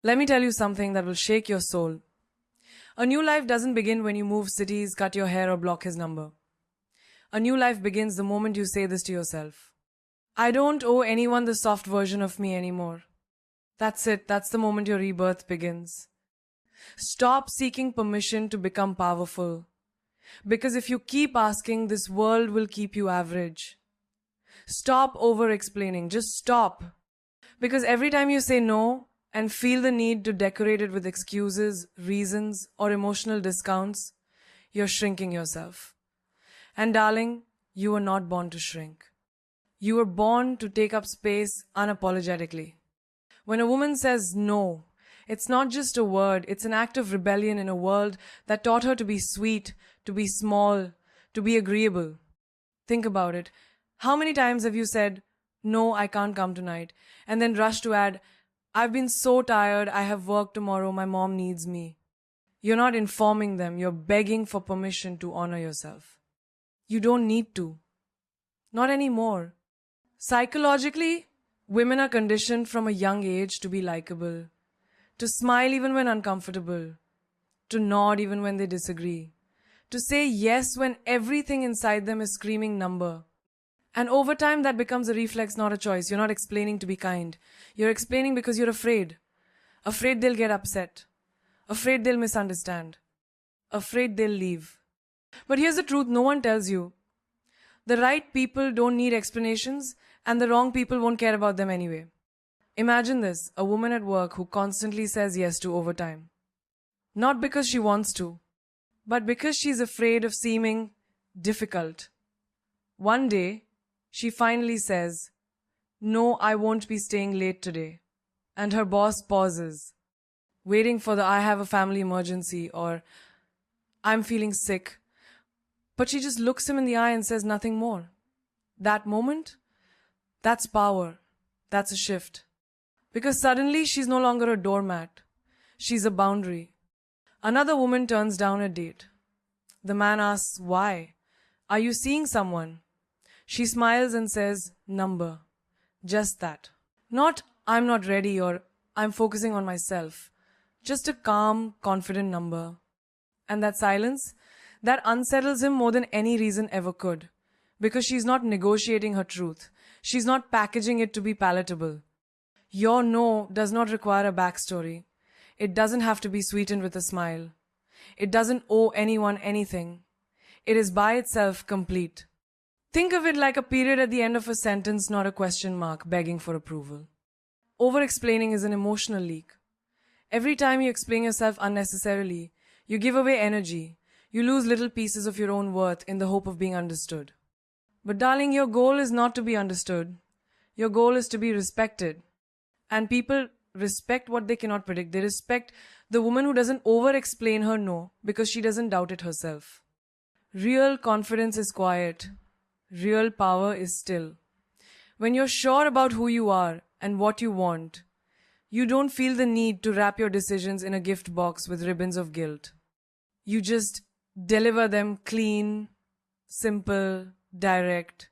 Let me tell you something that will shake your soul. A new life doesn't begin when you move cities, cut your hair, or block his number. A new life begins the moment you say this to yourself. I don't owe anyone the soft version of me anymore. That's it. That's the moment your rebirth begins. Stop seeking permission to become powerful. Because if you keep asking, this world will keep you average. Stop over-explaining. Just stop. Because every time you say no and feel the need to decorate it with excuses, reasons, or emotional discounts, you're shrinking yourself. And darling, you were not born to shrink. You were born to take up space unapologetically. When a woman says no, it's not just a word, it's an act of rebellion in a world that taught her to be sweet, to be small, to be agreeable. Think about it. How many times have you said, "No, I can't come tonight," and then rushed to add, "I've been so tired, I have work tomorrow, my mom needs me." You're not informing them, you're begging for permission to honor yourself. You don't need to. Not anymore. Psychologically, women are conditioned from a young age to be likable, to smile even when uncomfortable, to nod even when they disagree, to say yes when everything inside them is screaming number. And over time, that becomes a reflex, not a choice. You're not explaining to be kind. You're explaining because you're afraid. Afraid they'll get upset. Afraid they'll misunderstand. Afraid they'll leave. But here's the truth no one tells you. The right people don't need explanations, and the wrong people won't care about them anyway. Imagine this, a woman at work who constantly says yes to overtime. Not because she wants to, but because she's afraid of seeming difficult. One day, she finally says, "No, I won't be staying late today." And her boss pauses, waiting for the "I have a family emergency" or "I'm feeling sick." But she just looks him in the eye and says nothing more. That moment, that's power. That's a shift. Because suddenly she's no longer a doormat. She's a boundary. Another woman turns down a date. The man asks, "Why? Are you seeing someone?" She smiles and says, "Number." Just that. Not "I'm not ready" or "I'm focusing on myself." Just a calm, confident number. And that silence, that unsettles him more than any reason ever could. Because she's not negotiating her truth. She's not packaging it to be palatable. Your no does not require a backstory. It doesn't have to be sweetened with a smile. It doesn't owe anyone anything. It is by itself complete. Think of it like a period at the end of a sentence, not a question mark begging for approval. Over-explaining is an emotional leak. Every time you explain yourself unnecessarily, you give away energy. You lose little pieces of your own worth in the hope of being understood. But darling, your goal is not to be understood. Your goal is to be respected. And people respect what they cannot predict. They respect the woman who doesn't over-explain her no because she doesn't doubt it herself. Real confidence is quiet. Real power is still. When you're sure about who you are and what you want, you don't feel the need to wrap your decisions in a gift box with ribbons of guilt. You just deliver them clean, simple, direct.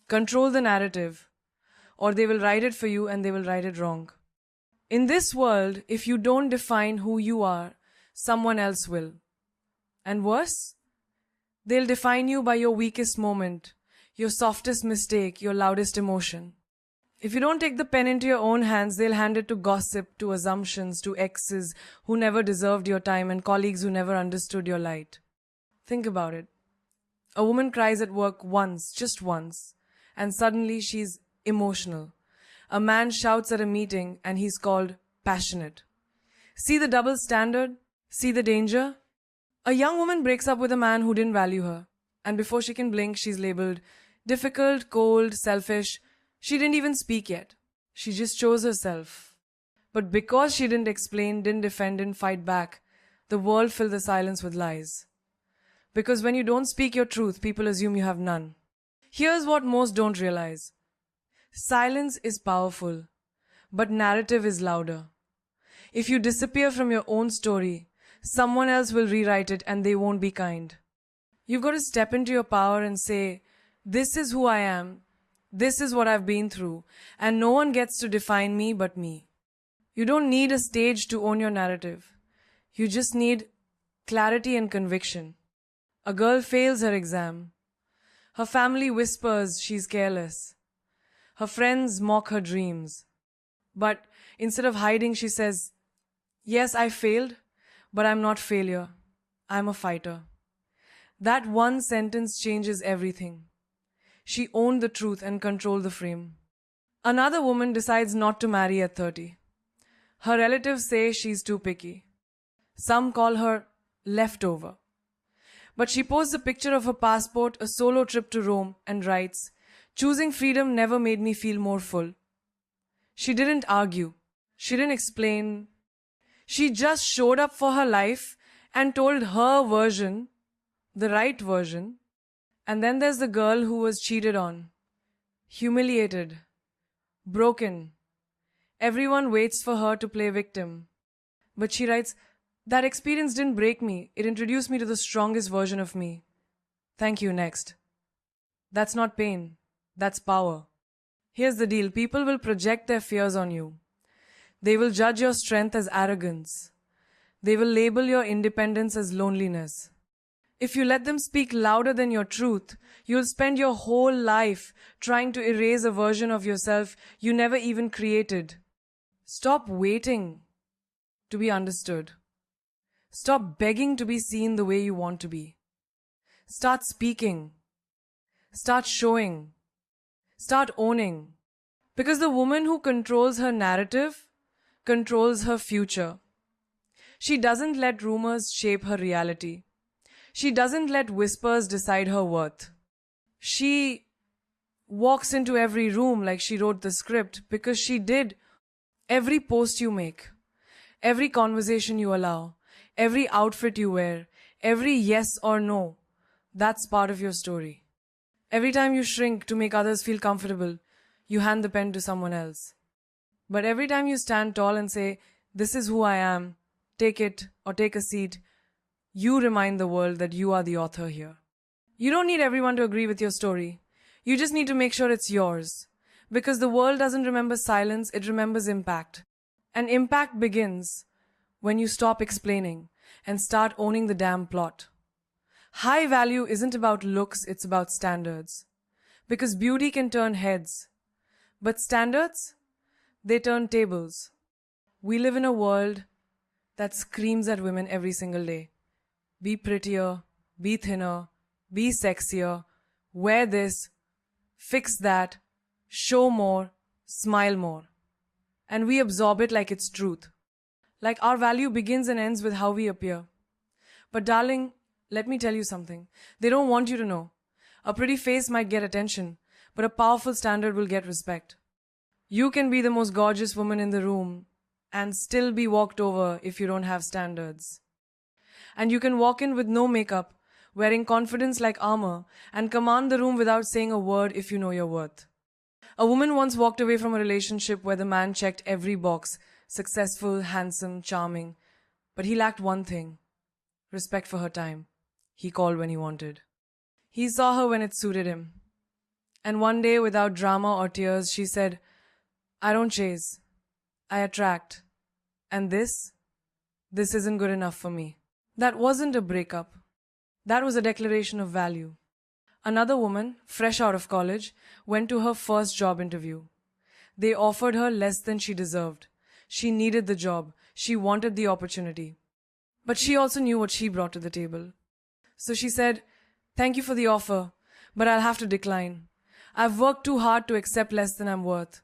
Control the narrative, or they will write it for you and they will write it wrong. In this world, if you don't define who you are, someone else will. And worse, they'll define you by your weakest moment, your softest mistake, your loudest emotion. If you don't take the pen into your own hands, they'll hand it to gossip, to assumptions, to exes who never deserved your time and colleagues who never understood your light. Think about it. A woman cries at work once, just once, and suddenly she's emotional. A man shouts at a meeting and he's called passionate. See the double standard? See the danger? A young woman breaks up with a man who didn't value her, and before she can blink, she's labeled difficult, cold, selfish. She didn't even speak yet. She just chose herself. But because she didn't explain, didn't defend, didn't fight back, the world filled the silence with lies. Because when you don't speak your truth, people assume you have none. Here's what most don't realize. Silence is powerful, but narrative is louder. If you disappear from your own story, someone else will rewrite it and they won't be kind. You've got to step into your power and say, "This is who I am, this is what I've been through, and no one gets to define me but me." You don't need a stage to own your narrative. You just need clarity and conviction. A girl fails her exam. Her family whispers she's careless. Her friends mock her dreams. But instead of hiding, she says, "Yes, I failed, but I'm not failure. I'm a fighter." That one sentence changes everything. She owned the truth and controlled the frame. Another woman decides not to marry at 30. Her relatives say she's too picky. Some call her leftover. But she posts a picture of her passport, a solo trip to Rome, and writes, "Choosing freedom never made me feel more full." She didn't argue. She didn't explain. She just showed up for her life and told her version, the right version. And then there's the girl who was cheated on, humiliated, broken. Everyone waits for her to play victim. But she writes, "That experience didn't break me. It introduced me to the strongest version of me. Thank you, next." That's not pain. That's power. Here's the deal. People will project their fears on you. They will judge your strength as arrogance. They will label your independence as loneliness. If you let them speak louder than your truth, you'll spend your whole life trying to erase a version of yourself you never even created. Stop waiting to be understood. Stop begging to be seen the way you want to be. Start speaking. Start showing. Start owning. Because the woman who controls her narrative controls her future. She doesn't let rumors shape her reality. She doesn't let whispers decide her worth. She walks into every room like she wrote the script because she did. Every post you make, every conversation you allow, every outfit you wear, every yes or no, that's part of your story. Every time you shrink to make others feel comfortable, you hand the pen to someone else. But every time you stand tall and say, "This is who I am, take it or take a seat," you remind the world that you are the author here. You don't need everyone to agree with your story. You just need to make sure it's yours. Because the world doesn't remember silence, it remembers impact. And impact begins when you stop explaining and start owning the damn plot. High value isn't about looks, it's about standards. Because beauty can turn heads. But standards, they turn tables. We live in a world that screams at women every single day. Be prettier, be thinner, be sexier, wear this, fix that, show more, smile more. And we absorb it like it's truth. Like our value begins and ends with how we appear. But darling, let me tell you something. They don't want you to know. A pretty face might get attention, but a powerful standard will get respect. You can be the most gorgeous woman in the room and still be walked over if you don't have standards. And you can walk in with no makeup, wearing confidence like armor, and command the room without saying a word if you know your worth. A woman once walked away from a relationship where the man checked every box, successful, handsome, charming, but he lacked one thing, respect for her time. He called when he wanted. He saw her when it suited him. And one day, without drama or tears, she said, "I don't chase, I attract. And this isn't good enough for me." That wasn't a breakup. That was a declaration of value. Another woman, fresh out of college, went to her first job interview. They offered her less than she deserved. She needed the job. She wanted the opportunity. But she also knew what she brought to the table. So she said, "Thank you for the offer, but I'll have to decline. I've worked too hard to accept less than I'm worth."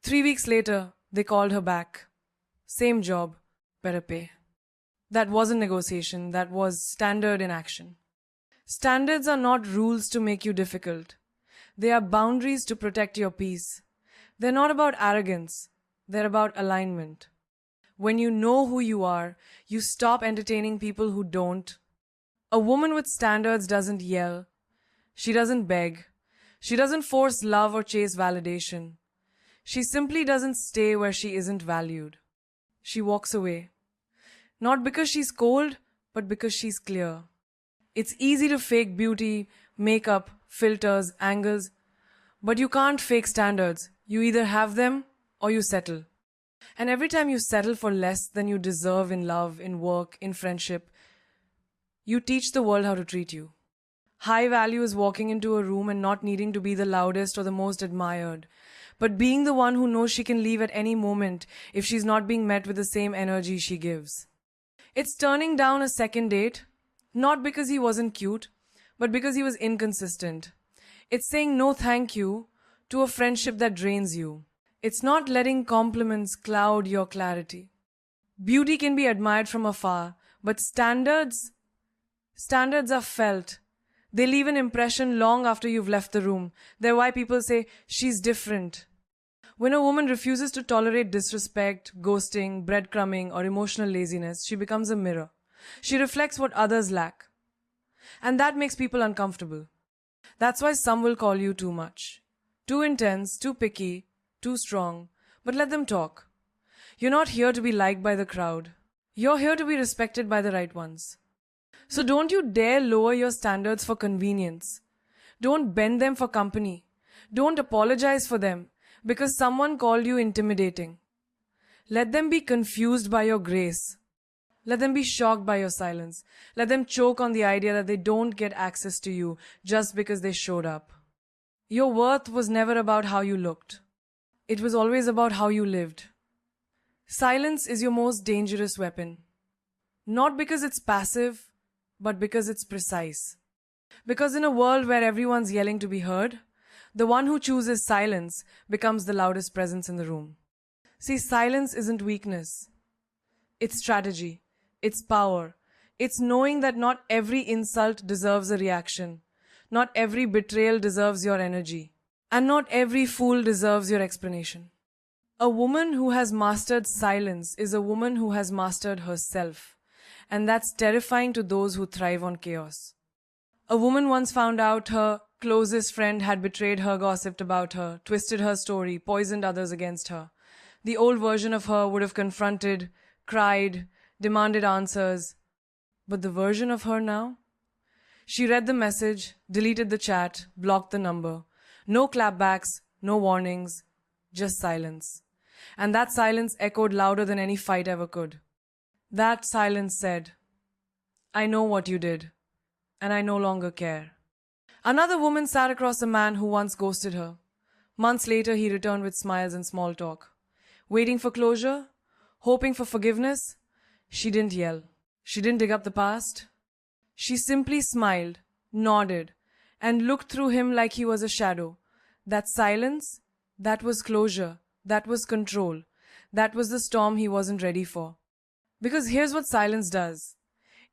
3 weeks later, they called her back. Same job, better pay. That wasn't negotiation, that was standard in action. Standards are not rules to make you difficult. They are boundaries to protect your peace. They're not about arrogance, they're about alignment. When you know who you are, you stop entertaining people who don't. A woman with standards doesn't yell. She doesn't beg. She doesn't force love or chase validation. She simply doesn't stay where she isn't valued. She walks away. Not because she's cold, but because she's clear. It's easy to fake beauty, makeup, filters, angles, but you can't fake standards. You either have them or you settle. And every time you settle for less than you deserve in love, in work, in friendship, you teach the world how to treat you. High value is walking into a room and not needing to be the loudest or the most admired, but being the one who knows she can leave at any moment if she's not being met with the same energy she gives. It's turning down a second date, not because he wasn't cute, but because he was inconsistent. It's saying no thank you to a friendship that drains you. It's not letting compliments cloud your clarity. Beauty can be admired from afar, but standards are felt. They leave an impression long after you've left the room. They're why people say, she's different. When a woman refuses to tolerate disrespect, ghosting, breadcrumbing, or emotional laziness, she becomes a mirror. She reflects what others lack. And that makes people uncomfortable. That's why some will call you too much. Too intense, too picky, too strong. But let them talk. You're not here to be liked by the crowd. You're here to be respected by the right ones. So don't you dare lower your standards for convenience. Don't bend them for company. Don't apologize for them because someone called you intimidating. Let them be confused by your grace. Let them be shocked by your silence. Let them choke on the idea that they don't get access to you just because they showed up. Your worth was never about how you looked. It was always about how you lived. Silence is your most dangerous weapon. Not because it's passive, but because it's precise. Because in a world where everyone's yelling to be heard, the one who chooses silence becomes the loudest presence in the room. See, silence isn't weakness. It's strategy. It's power. It's knowing that not every insult deserves a reaction. Not every betrayal deserves your energy. And not every fool deserves your explanation. A woman who has mastered silence is a woman who has mastered herself. And that's terrifying to those who thrive on chaos. A woman once found out her closest friend had betrayed her, gossiped about her, twisted her story, poisoned others against her. The old version of her would have confronted, cried, demanded answers. But the version of her now? She read the message, deleted the chat, blocked the number. No clapbacks, no warnings, just silence. And that silence echoed louder than any fight ever could. That silence said, I know what you did, and I no longer care. Another woman sat across a man who once ghosted her. Months later, he returned with smiles and small talk. Waiting for closure? Hoping for forgiveness? She didn't yell. She didn't dig up the past. She simply smiled, nodded, and looked through him like he was a shadow. That silence, that was closure, that was control, that was the storm he wasn't ready for. Because here's what silence does.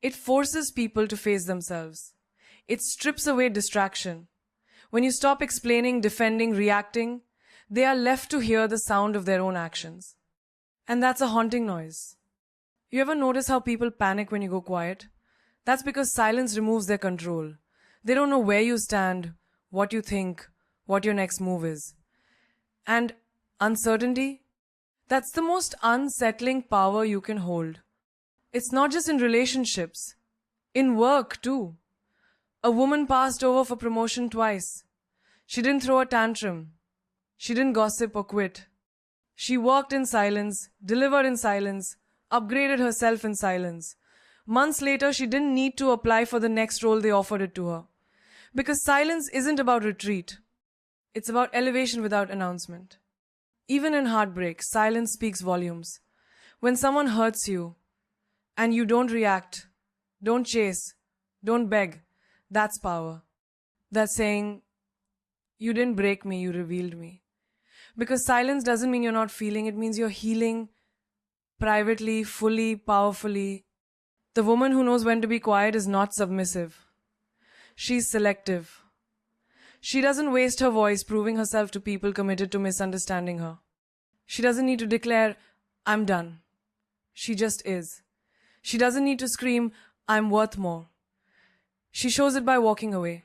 It forces people to face themselves. It strips away distraction. When you stop explaining, defending, reacting, they are left to hear the sound of their own actions. And that's a haunting noise. You ever notice how people panic when you go quiet? That's because silence removes their control. They don't know where you stand, what you think, what your next move is. And uncertainty? That's the most unsettling power you can hold. It's not just in relationships. In work, too. A woman passed over for promotion twice. She didn't throw a tantrum. She didn't gossip or quit. She worked in silence, delivered in silence, upgraded herself in silence. Months later, she didn't need to apply for the next role they offered it to her. Because silence isn't about retreat. It's about elevation without announcement. Even in heartbreak, silence speaks volumes. When someone hurts you, and you don't react, don't chase, don't beg, that's power. That's saying, you didn't break me, you revealed me. Because silence doesn't mean you're not feeling, it means you're healing privately, fully, powerfully. The woman who knows when to be quiet is not submissive. She's selective. She doesn't waste her voice proving herself to people committed to misunderstanding her. She doesn't need to declare, I'm done. She just is. She doesn't need to scream, I'm worth more. She shows it by walking away.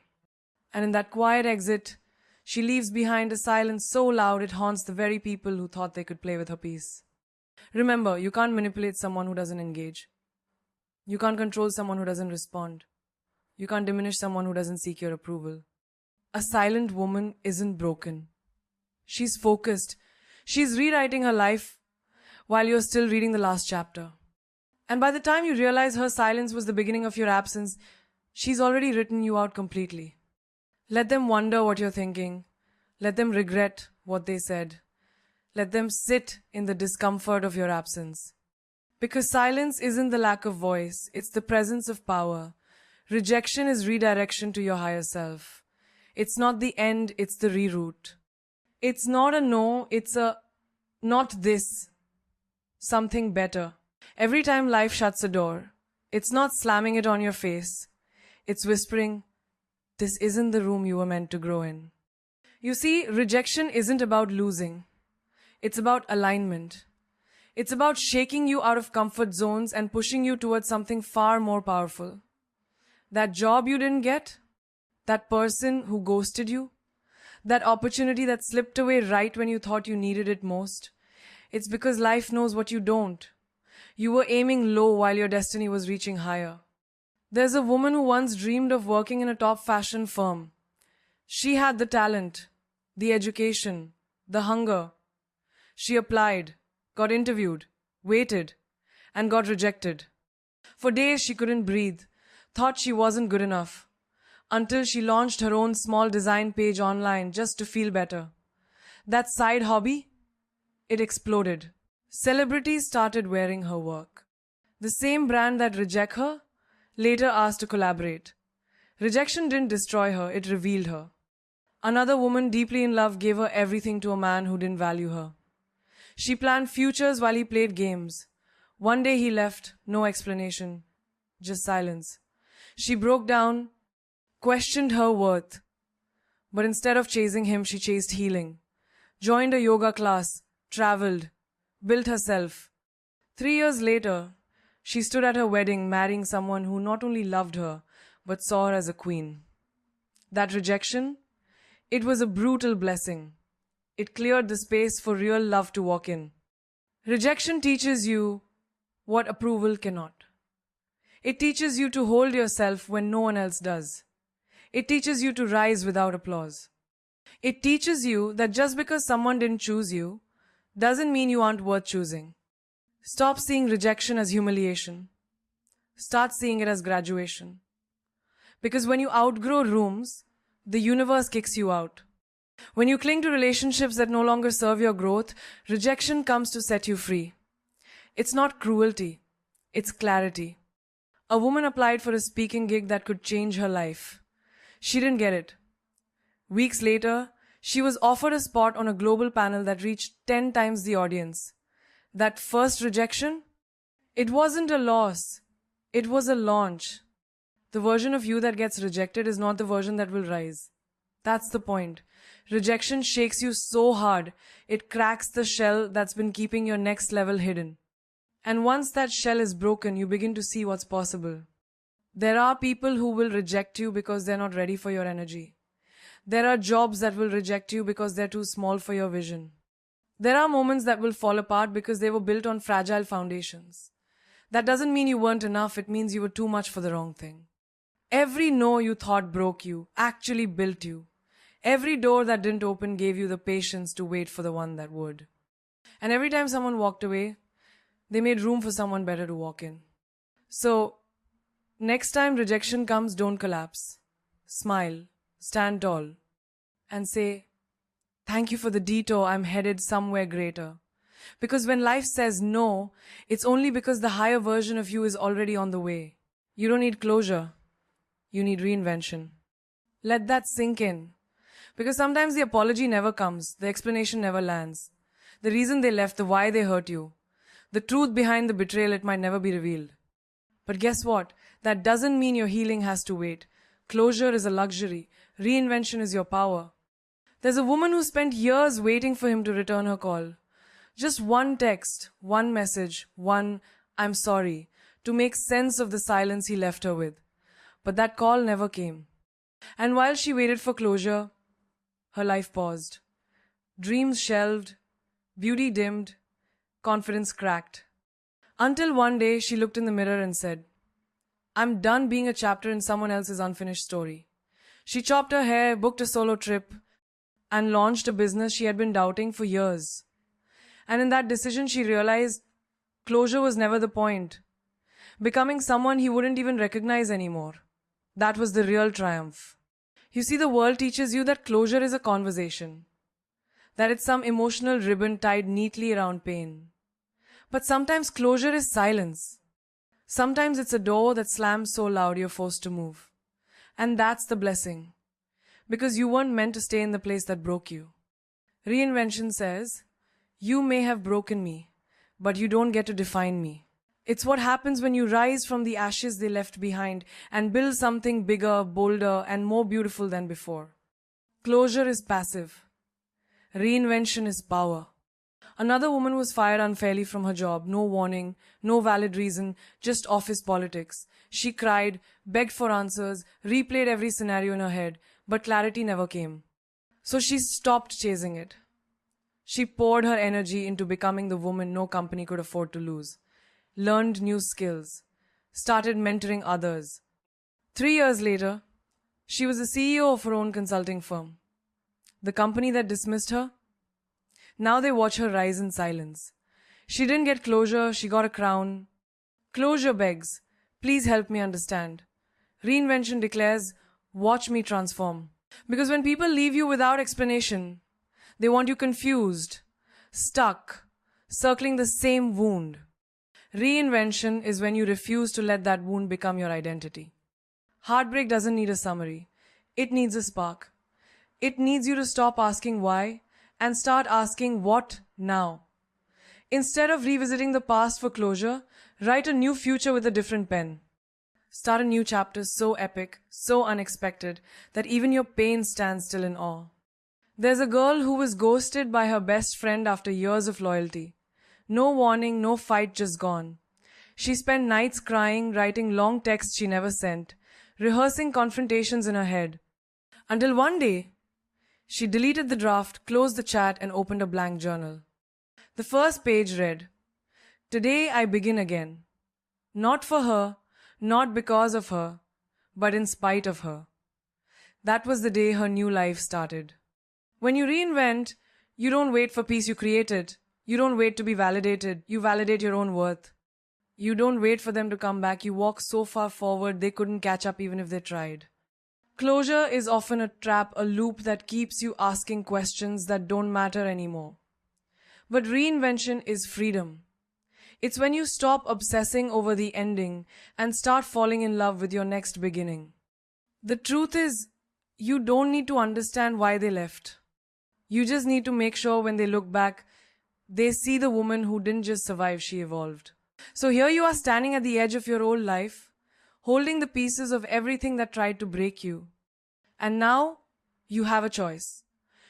And in that quiet exit, she leaves behind a silence so loud it haunts the very people who thought they could play with her peace. Remember, you can't manipulate someone who doesn't engage. You can't control someone who doesn't respond. You can't diminish someone who doesn't seek your approval. A silent woman isn't broken. She's focused. She's rewriting her life while you're still reading the last chapter. And by the time you realize her silence was the beginning of your absence, she's already written you out completely. Let them wonder what you're thinking. Let them regret what they said. Let them sit in the discomfort of your absence. Because silence isn't the lack of voice, it's the presence of power. Rejection is redirection to your higher self. It's not the end, it's the reroute. It's not a no, it's a not this, something better. Every time life shuts a door, it's not slamming it on your face. It's whispering, this isn't the room you were meant to grow in. You see, rejection isn't about losing. It's about alignment. It's about shaking you out of comfort zones and pushing you towards something far more powerful. That job you didn't get, that person who ghosted you, that opportunity that slipped away right when you thought you needed it most. It's because life knows what you don't. You were aiming low while your destiny was reaching higher. There's a woman who once dreamed of working in a top fashion firm. She had the talent, the education, the hunger. She applied, got interviewed, waited, and got rejected. For days she couldn't breathe, thought she wasn't good enough, until she launched her own small design page online just to feel better. That side hobby? It exploded. Celebrities started wearing her work. The same brand that rejected her later asked to collaborate. Rejection didn't destroy her, it revealed her. Another woman deeply in love gave her everything to a man who didn't value her. She planned futures while he played games. One day he left, no explanation, just silence. She broke down, questioned her worth. But instead of chasing him, she chased healing. Joined a yoga class, traveled, built herself. 3 years later, she stood at her wedding marrying someone who not only loved her, but saw her as a queen. That rejection? It was a brutal blessing. It cleared the space for real love to walk in. Rejection teaches you what approval cannot. It teaches you to hold yourself when no one else does. It teaches you to rise without applause. It teaches you that just because someone didn't choose you, doesn't mean you aren't worth choosing. Stop seeing rejection as humiliation. Start seeing it as graduation. Because when you outgrow rooms, the universe kicks you out. When you cling to relationships that no longer serve your growth, rejection comes to set you free. It's not cruelty, it's clarity. A woman applied for a speaking gig that could change her life. She didn't get it. Weeks later, she was offered a spot on a global panel that reached 10 times the audience. That first rejection? It wasn't a loss. It was a launch. The version of you that gets rejected is not the version that will rise. That's the point. Rejection shakes you so hard, it cracks the shell that's been keeping your next level hidden. And once that shell is broken, you begin to see what's possible. There are people who will reject you because they're not ready for your energy. There are jobs that will reject you because they're too small for your vision. There are moments that will fall apart because they were built on fragile foundations. That doesn't mean you weren't enough, it means you were too much for the wrong thing. Every no you thought broke you actually built you. Every door that didn't open gave you the patience to wait for the one that would. And every time someone walked away, they made room for someone better to walk in. So, next time rejection comes, don't collapse. Smile, stand tall, and say, thank you for the detour, I'm headed somewhere greater. Because when life says no, it's only because the higher version of you is already on the way. You don't need closure. You need reinvention. Let that sink in. Because sometimes the apology never comes, the explanation never lands. The reason they left, the why they hurt you. The truth behind the betrayal, it might never be revealed. But guess what? That doesn't mean your healing has to wait. Closure is a luxury. Reinvention is your power. There's a woman who spent years waiting for him to return her call. Just one text, one message, one "I'm sorry" to make sense of the silence he left her with. But that call never came. And while she waited for closure, her life paused. Dreams shelved, beauty dimmed, confidence cracked. Until one day she looked in the mirror and said, I'm done being a chapter in someone else's unfinished story. She chopped her hair, booked a solo trip, and launched a business she had been doubting for years. And in that decision, she realized closure was never the point. Becoming someone he wouldn't even recognize anymore. That was the real triumph. You see, the world teaches you that closure is a conversation, that it's some emotional ribbon tied neatly around pain. But sometimes closure is silence. Sometimes it's a door that slams so loud you're forced to move. And that's the blessing. Because you weren't meant to stay in the place that broke you. Reinvention says, you may have broken me, but you don't get to define me. It's what happens when you rise from the ashes they left behind and build something bigger, bolder, and more beautiful than before. Closure is passive. Reinvention is power. Another woman was fired unfairly from her job. No warning, no valid reason, just office politics. She cried, begged for answers, replayed every scenario in her head, but clarity never came. So she stopped chasing it. She poured her energy into becoming the woman no company could afford to lose. Learned new skills. Started mentoring others. 3 years later, she was the CEO of her own consulting firm. The company that dismissed her, now they watch her rise in silence. She didn't get closure, she got a crown. Closure begs, please help me understand. Reinvention declares, watch me transform. Because when people leave you without explanation, they want you confused, stuck, circling the same wound. Reinvention is when you refuse to let that wound become your identity. Heartbreak doesn't need a summary. It needs a spark. It needs you to stop asking why and start asking what now. Instead of revisiting the past for closure, write a new future with a different pen. Start a new chapter so epic, so unexpected, that even your pain stands still in awe. There's a girl who was ghosted by her best friend after years of loyalty. No warning, no fight, just gone. She spent nights crying, writing long texts she never sent, rehearsing confrontations in her head. Until one day, she deleted the draft, closed the chat, and opened a blank journal. The first page read, "Today I begin again. Not for her, not because of her, but in spite of her." That was the day her new life started. When you reinvent, you don't wait for peace, you create it. You don't wait to be validated, you validate your own worth. You don't wait for them to come back, you walk so far forward they couldn't catch up even if they tried. Closure is often a trap, a loop that keeps you asking questions that don't matter anymore. But reinvention is freedom. It's when you stop obsessing over the ending and start falling in love with your next beginning. The truth is, you don't need to understand why they left. You just need to make sure when they look back, they see the woman who didn't just survive, she evolved. So here you are standing at the edge of your old life, holding the pieces of everything that tried to break you. And now, you have a choice.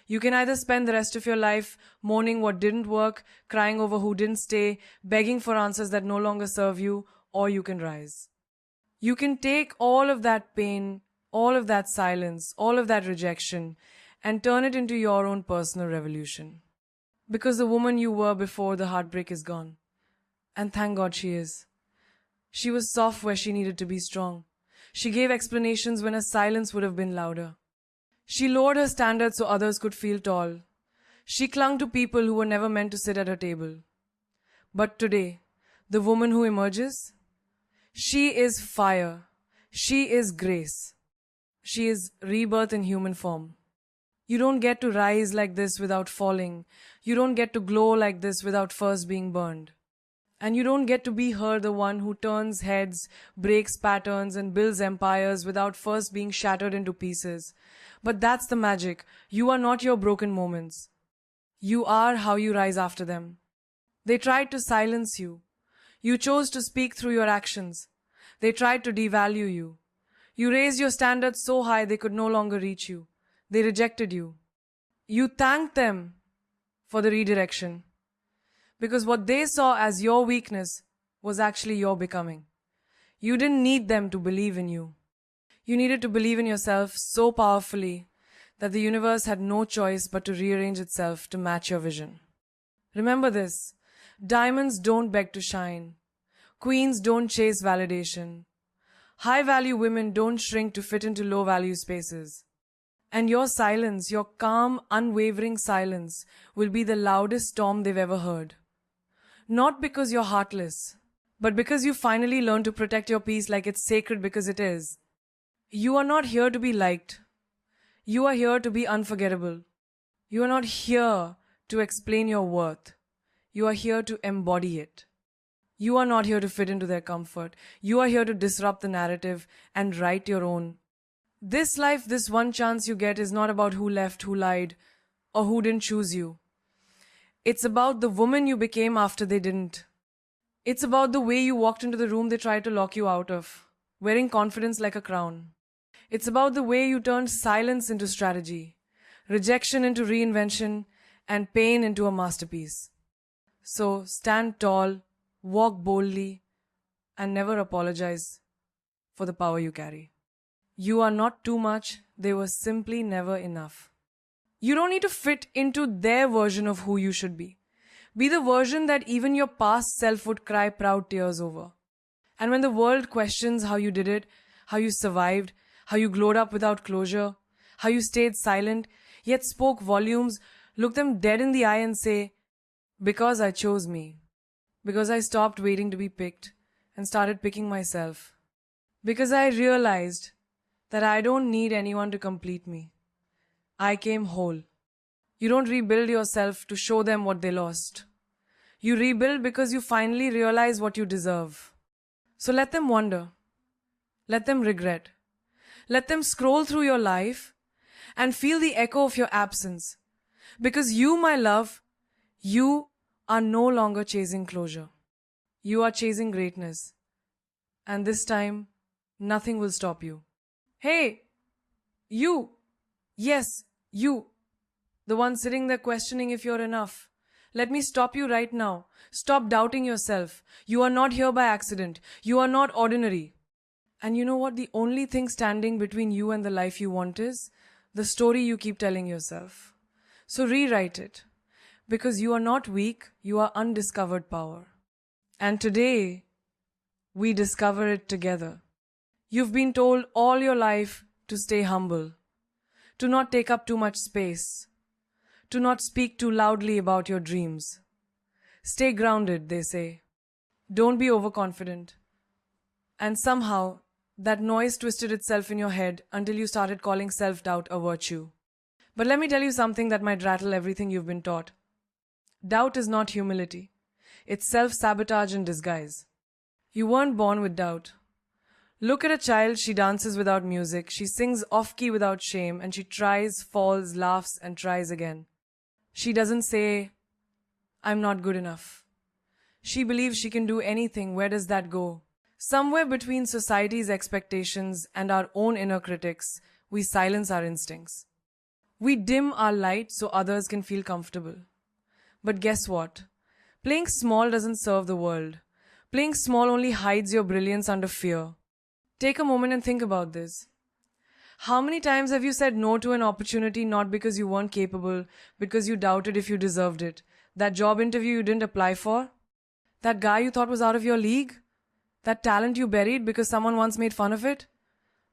You can either spend the rest of your life mourning what didn't work, crying over who didn't stay, begging for answers that no longer serve you, or you can rise. You can take all of that pain, all of that silence, all of that rejection, and turn it into your own personal revolution. Because the woman you were before the heartbreak is gone. And thank God she is. She was soft where she needed to be strong. She gave explanations when her silence would have been louder. She lowered her standards so others could feel tall. She clung to people who were never meant to sit at her table. But today, the woman who emerges, she is fire. She is grace. She is rebirth in human form. You don't get to rise like this without falling. You don't get to glow like this without first being burned. And you don't get to be her, the one who turns heads, breaks patterns, and builds empires without first being shattered into pieces. But that's the magic. You are not your broken moments. You are how you rise after them. They tried to silence you. You chose to speak through your actions. They tried to devalue you. You raised your standards so high they could no longer reach you. They rejected you. You thanked them for the redirection. Because what they saw as your weakness was actually your becoming. You didn't need them to believe in you. You needed to believe in yourself so powerfully that the universe had no choice but to rearrange itself to match your vision. Remember this, diamonds don't beg to shine. Queens don't chase validation. High-value women don't shrink to fit into low-value spaces. And your silence, your calm, unwavering silence, will be the loudest storm they've ever heard. Not because you're heartless, but because you finally learn to protect your peace like it's sacred because it is. You are not here to be liked. You are here to be unforgettable. You are not here to explain your worth. You are here to embody it. You are not here to fit into their comfort. You are here to disrupt the narrative and write your own. This life, this one chance you get, is not about who left, who lied, or who didn't choose you. It's about the woman you became after they didn't. It's about the way you walked into the room they tried to lock you out of, wearing confidence like a crown. It's about the way you turned silence into strategy, rejection into reinvention, and pain into a masterpiece. So stand tall, walk boldly, and never apologize for the power you carry. You are not too much, they were simply never enough. You don't need to fit into their version of who you should be. Be the version that even your past self would cry proud tears over. And when the world questions how you did it, how you survived, how you glowed up without closure, how you stayed silent, yet spoke volumes, look them dead in the eye and say, because I chose me. Because I stopped waiting to be picked and started picking myself. Because I realized that I don't need anyone to complete me. I came whole. You don't rebuild yourself to show them what they lost. You rebuild because you finally realize what you deserve. So let them wonder. Let them regret. Let them scroll through your life and feel the echo of your absence. Because you, my love, you are no longer chasing closure. You are chasing greatness. And this time, nothing will stop you. Hey, you. Yes, you. The one sitting there questioning if you're enough. Let me stop you right now. Stop doubting yourself. You are not here by accident. You are not ordinary. And you know what? The only thing standing between you and the life you want is the story you keep telling yourself. So rewrite it. Because you are not weak, you are undiscovered power. And today, we discover it together. You've been told all your life to stay humble, to not take up too much space, to not speak too loudly about your dreams. Stay grounded, they say. Don't be overconfident. And somehow, that noise twisted itself in your head until you started calling self-doubt a virtue. But let me tell you something that might rattle everything you've been taught. Doubt is not humility. It's self-sabotage in disguise. You weren't born with doubt. Look at a child, she dances without music, she sings off-key without shame, and she tries, falls, laughs, and tries again. She doesn't say, I'm not good enough. She believes she can do anything. Where does that go? Somewhere between society's expectations and our own inner critics, we silence our instincts. We dim our light so others can feel comfortable. But guess what? Playing small doesn't serve the world. Playing small only hides your brilliance under fear. Take a moment and think about this. How many times have you said no to an opportunity not because you weren't capable, because you doubted if you deserved it? That job interview you didn't apply for? That guy you thought was out of your league? That talent you buried because someone once made fun of it?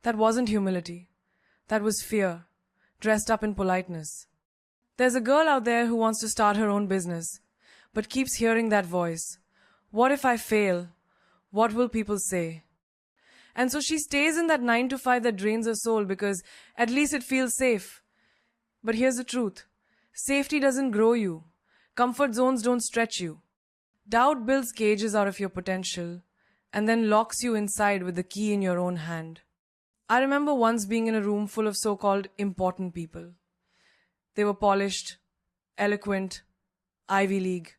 That wasn't humility. That was fear, dressed up in politeness. There's a girl out there who wants to start her own business, but keeps hearing that voice. What if I fail? What will people say? And so she stays in that 9 to 5 that drains her soul because at least it feels safe. But here's the truth. Safety doesn't grow you. Comfort zones don't stretch you. Doubt builds cages out of your potential and then locks you inside with the key in your own hand. I remember once being in a room full of so-called important people. They were polished, eloquent, Ivy League.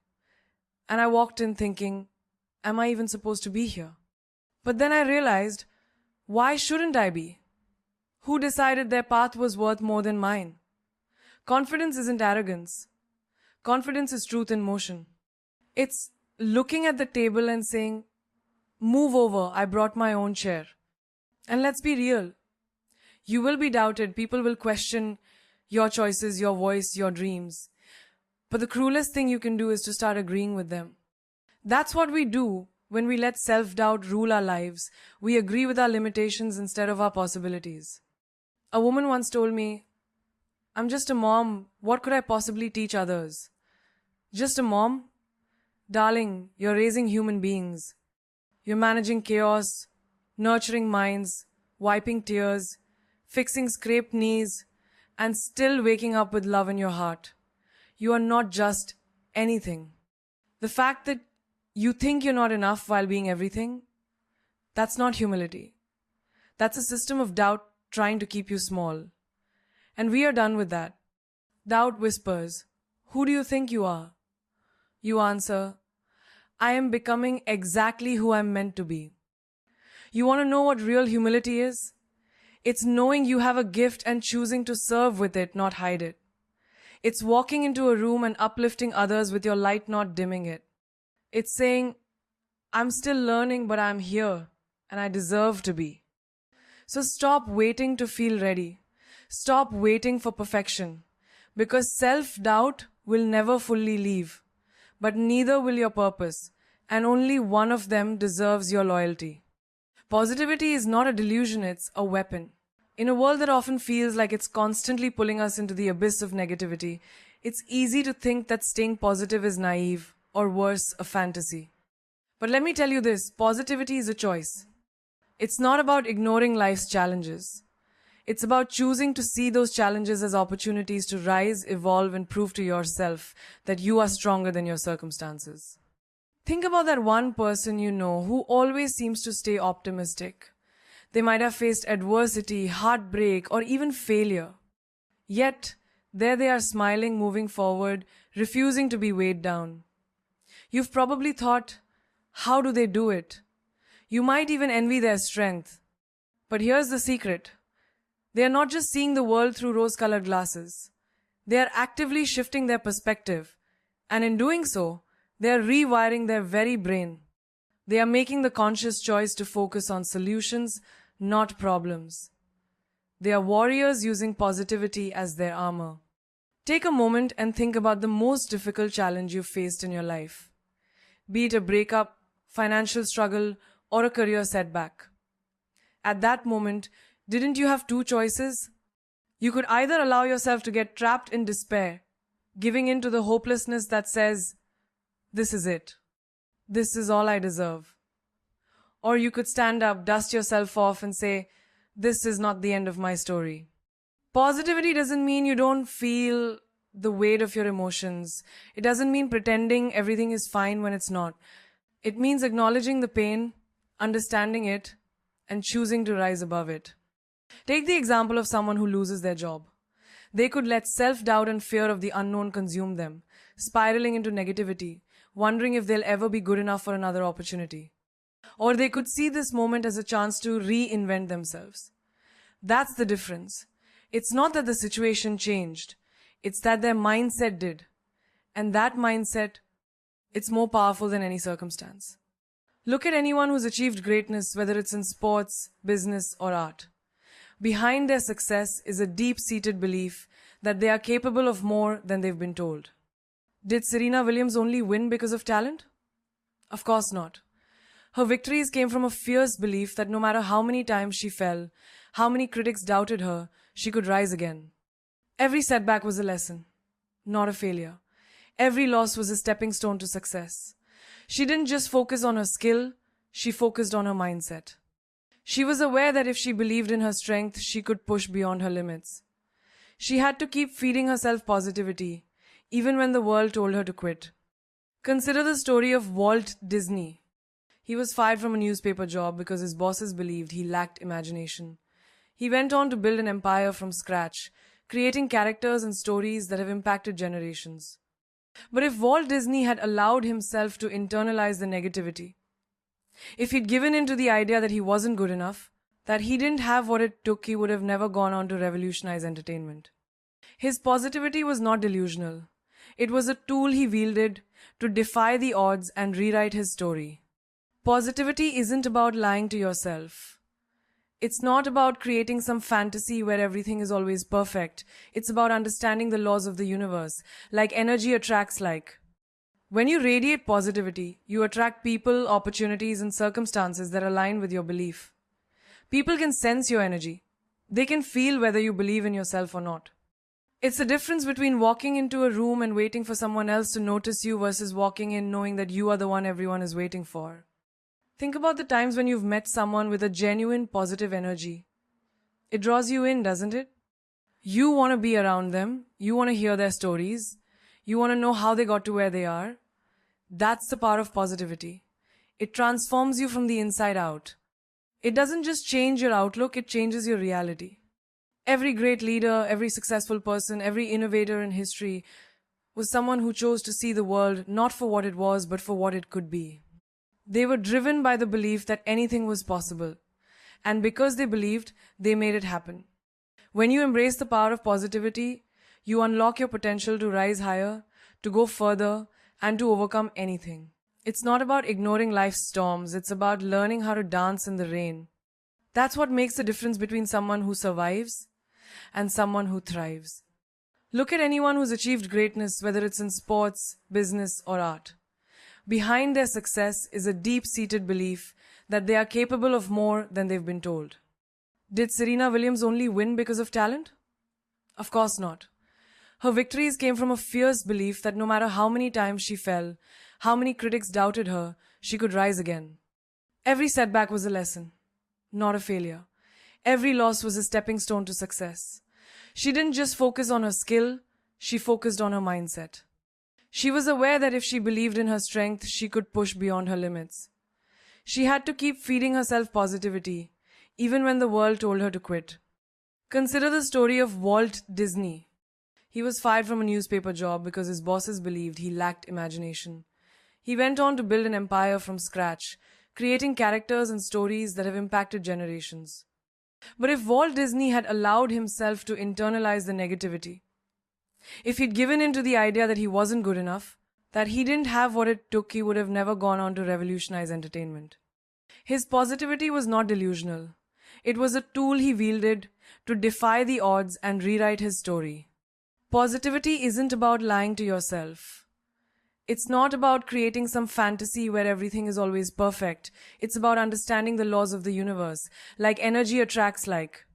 And I walked in thinking, am I even supposed to be here? But then I realized, why shouldn't I be? Who decided their path was worth more than mine? Confidence isn't arrogance. Confidence is truth in motion. It's looking at the table and saying, move over, I brought my own chair. And let's be real. You will be doubted. People will question your choices, your voice, your dreams. But the cruelest thing you can do is to start agreeing with them. That's what we do when we let self-doubt rule our lives. We agree with our limitations instead of our possibilities. A woman once told me, I'm just a mom. What could I possibly teach others? Just a mom? Darling, you're raising human beings. You're managing chaos, nurturing minds, wiping tears, fixing scraped knees, and still waking up with love in your heart. You are not just anything. The fact that you think you're not enough while being everything, that's not humility. That's a system of doubt trying to keep you small. And we are done with that. Doubt whispers, "Who do you think you are?" You answer, "I am becoming exactly who I'm meant to be." You want to know what real humility is? It's knowing you have a gift and choosing to serve with it, not hide it. It's walking into a room and uplifting others with your light, not dimming it. It's saying, "I'm still learning, but I'm here, and I deserve to be." So stop waiting to feel ready. Stop waiting for perfection. Because self-doubt will never fully leave. But neither will your purpose. And only one of them deserves your loyalty. Positivity is not a delusion, it's a weapon. In a world that often feels like it's constantly pulling us into the abyss of negativity, it's easy to think that staying positive is naive, or worse, a fantasy. But let me tell you this, positivity is a choice. It's not about ignoring life's challenges. It's about choosing to see those challenges as opportunities to rise, evolve, and prove to yourself that you are stronger than your circumstances. Think about that one person you know who always seems to stay optimistic. They might have faced adversity, heartbreak, or even failure. Yet, there they are smiling, moving forward, refusing to be weighed down. You've probably thought, how do they do it? You might even envy their strength. But here's the secret. They are not just seeing the world through rose-colored glasses. They are actively shifting their perspective. And in doing so, they are rewiring their very brain. They are making the conscious choice to focus on solutions, not problems. They are warriors using positivity as their armor. Take a moment and think about the most difficult challenge you've faced in your life. Be it a breakup, financial struggle, or a career setback. At that moment, didn't you have two choices? You could either allow yourself to get trapped in despair, giving in to the hopelessness that says, "This is it. This is all I deserve." Or you could stand up, dust yourself off, and say, "This is not the end of my story." Positivity doesn't mean you don't feel the weight of your emotions. It doesn't mean pretending everything is fine when it's not. It means acknowledging the pain, understanding it, and choosing to rise above it. Take the example of someone who loses their job. They could let self-doubt and fear of the unknown consume them, spiraling into negativity, wondering if they'll ever be good enough for another opportunity. Or they could see this moment as a chance to reinvent themselves. That's the difference. It's not that the situation changed. It's that their mindset did. And that mindset, it's more powerful than any circumstance. Look at anyone who's achieved greatness, whether it's in sports, business, or art. Behind their success is a deep-seated belief that they are capable of more than they've been told. Did Serena Williams only win because of talent? Of course not. Her victories came from a fierce belief that no matter how many times she fell, how many critics doubted her, she could rise again. Every setback was a lesson, not a failure. Every loss was a stepping stone to success. She didn't just focus on her skill, she focused on her mindset. She was aware that if she believed in her strength, she could push beyond her limits. She had to keep feeding herself positivity, even when the world told her to quit. Consider the story of Walt Disney. He was fired from a newspaper job because his bosses believed he lacked imagination. He went on to build an empire from scratch, creating characters and stories that have impacted generations. But if Walt Disney had allowed himself to internalize the negativity, if he'd given in to the idea that he wasn't good enough, that he didn't have what it took, he would have never gone on to revolutionize entertainment. His positivity was not delusional. It was a tool he wielded to defy the odds and rewrite his story. Positivity isn't about lying to yourself. It's not about creating some fantasy where everything is always perfect. It's about understanding the laws of the universe, like energy attracts like. When you radiate positivity, you attract people, opportunities, and circumstances that align with your belief. People can sense your energy. They can feel whether you believe in yourself or not. It's the difference between walking into a room and waiting for someone else to notice you versus walking in knowing that you are the one everyone is waiting for. Think about the times when you've met someone with a genuine positive energy. It draws you in, doesn't it? You want to be around them. You want to hear their stories. You want to know how they got to where they are. That's the power of positivity. It transforms you from the inside out. It doesn't just change your outlook, it changes your reality. Every great leader, every successful person, every innovator in history was someone who chose to see the world not for what it was, but for what it could be. They were driven by the belief that anything was possible. And because they believed, they made it happen. When you embrace the power of positivity, you unlock your potential to rise higher, to go further, and to overcome anything. It's not about ignoring life's storms, it's about learning how to dance in the rain. That's what makes the difference between someone who survives and someone who thrives. Look at anyone who's achieved greatness, whether it's in sports, business, or art. Behind their success is a deep-seated belief that they are capable of more than they've been told. Did Serena Williams only win because of talent? Of course not. Her victories came from a fierce belief that no matter how many times she fell, how many critics doubted her, she could rise again. Every setback was a lesson, not a failure. Every loss was a stepping stone to success. She didn't just focus on her skill, she focused on her mindset. She was aware that if she believed in her strength, she could push beyond her limits. She had to keep feeding herself positivity, even when the world told her to quit. Consider the story of Walt Disney. He was fired from a newspaper job because his bosses believed he lacked imagination. He went on to build an empire from scratch, creating characters and stories that have impacted generations. But if Walt Disney had allowed himself to internalize the negativity, if he'd given in to the idea that he wasn't good enough, that he didn't have what it took, he would have never gone on to revolutionize entertainment. His positivity was not delusional. It was a tool he wielded to defy the odds and rewrite his story. Positivity isn't about lying to yourself. It's not about creating some fantasy where everything is always perfect. It's about understanding the laws of the universe, like energy attracts like.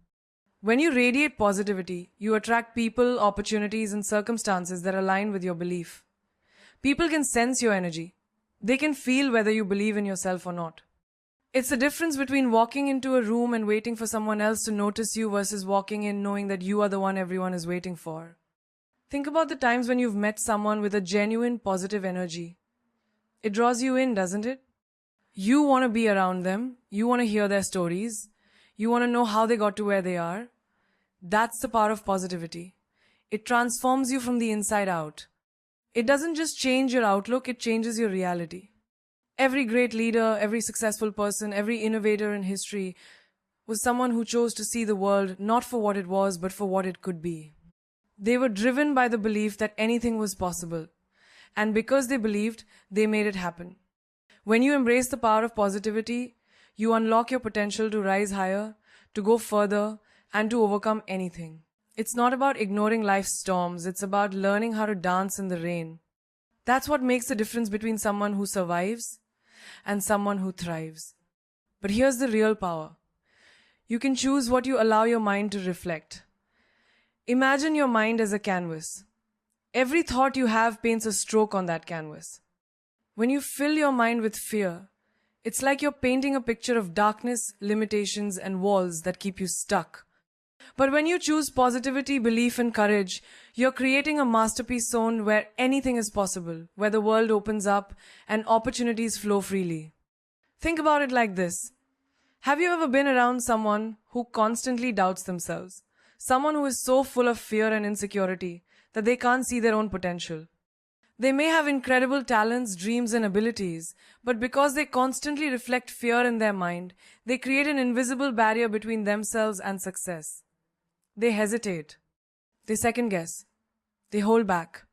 When you radiate positivity, you attract people, opportunities, and circumstances that align with your belief. People can sense your energy. They can feel whether you believe in yourself or not. It's the difference between walking into a room and waiting for someone else to notice you versus walking in knowing that you are the one everyone is waiting for. Think about the times when you've met someone with a genuine positive energy. It draws you in, doesn't it? You want to be around them. You want to hear their stories. You want to know how they got to where they are. That's the power of positivity. It transforms you from the inside out. It doesn't just change your outlook, it changes your reality. Every great leader, every successful person, every innovator in history was someone who chose to see the world not for what it was, but for what it could be. They were driven by the belief that anything was possible. And because they believed, they made it happen. When you embrace the power of positivity, you unlock your potential to rise higher, to go further, and to overcome anything. It's not about ignoring life's storms, it's about learning how to dance in the rain. That's what makes the difference between someone who survives and someone who thrives. But here's the real power. You can choose what you allow your mind to reflect. Imagine your mind as a canvas. Every thought you have paints a stroke on that canvas. When you fill your mind with fear, it's like you're painting a picture of darkness, limitations, and walls that keep you stuck. But when you choose positivity, belief, and courage, you're creating a masterpiece zone where anything is possible, where the world opens up and opportunities flow freely. Think about it like this. Have you ever been around someone who constantly doubts themselves? Someone who is so full of fear and insecurity that they can't see their own potential. They may have incredible talents, dreams, and abilities, but because they constantly reflect fear in their mind, they create an invisible barrier between themselves and success. They hesitate. They second guess. They hold back.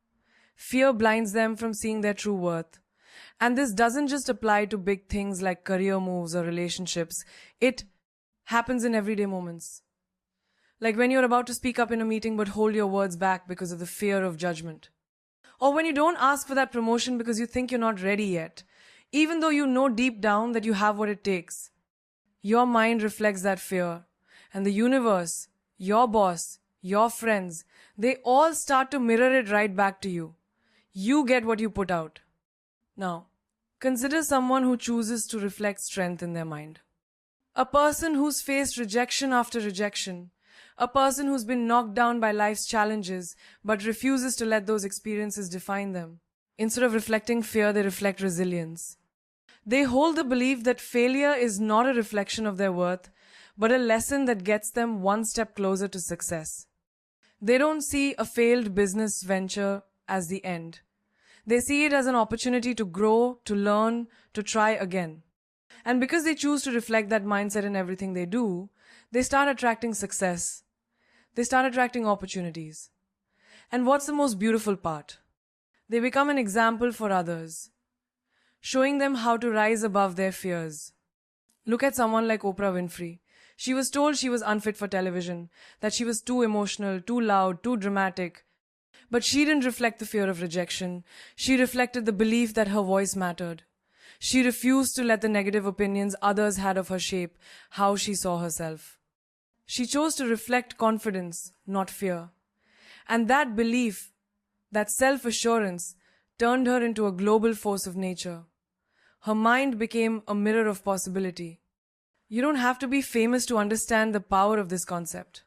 Fear blinds them from seeing their true worth. And this doesn't just apply to big things like career moves or relationships. It happens in everyday moments. Like when you're about to speak up in a meeting but hold your words back because of the fear of judgment. Or when you don't ask for that promotion because you think you're not ready yet, even though you know deep down that you have what it takes. Your mind reflects that fear, and the universe, your boss, your friends, they all start to mirror it right back to you. You get what you put out. Now, consider someone who chooses to reflect strength in their mind. A person who's faced rejection after rejection. A person who's been knocked down by life's challenges but refuses to let those experiences define them. Instead of reflecting fear, they reflect resilience. They hold the belief that failure is not a reflection of their worth, but a lesson that gets them one step closer to success. They don't see a failed business venture as the end. They see it as an opportunity to grow, to learn, to try again. And because they choose to reflect that mindset in everything they do, they start attracting success. They start attracting opportunities. And what's the most beautiful part? They become an example for others, showing them how to rise above their fears. Look at someone like Oprah Winfrey. She was told she was unfit for television, that she was too emotional, too loud, too dramatic. But she didn't reflect the fear of rejection. She reflected the belief that her voice mattered. She refused to let the negative opinions others had of her shape how she saw herself. She chose to reflect confidence, not fear. And that belief, that self-assurance, turned her into a global force of nature. Her mind became a mirror of possibility. You don't have to be famous to understand the power of this concept.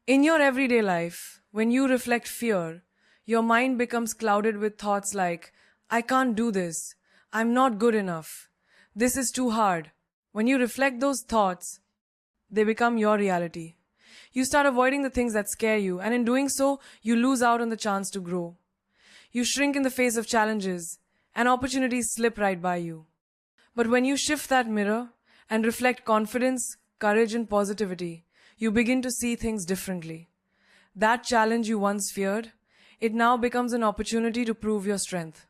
In your everyday life, when you reflect fear, your mind becomes clouded with thoughts like, I can't do this, I'm not good enough, this is too hard. When you reflect those thoughts, they become your reality. You start avoiding the things that scare you, and in doing so, you lose out on the chance to grow. You shrink in the face of challenges, and opportunities slip right by you. But when you shift that mirror and reflect confidence, courage, and positivity, you begin to see things differently. That challenge you once feared, it now becomes an opportunity to prove your strength.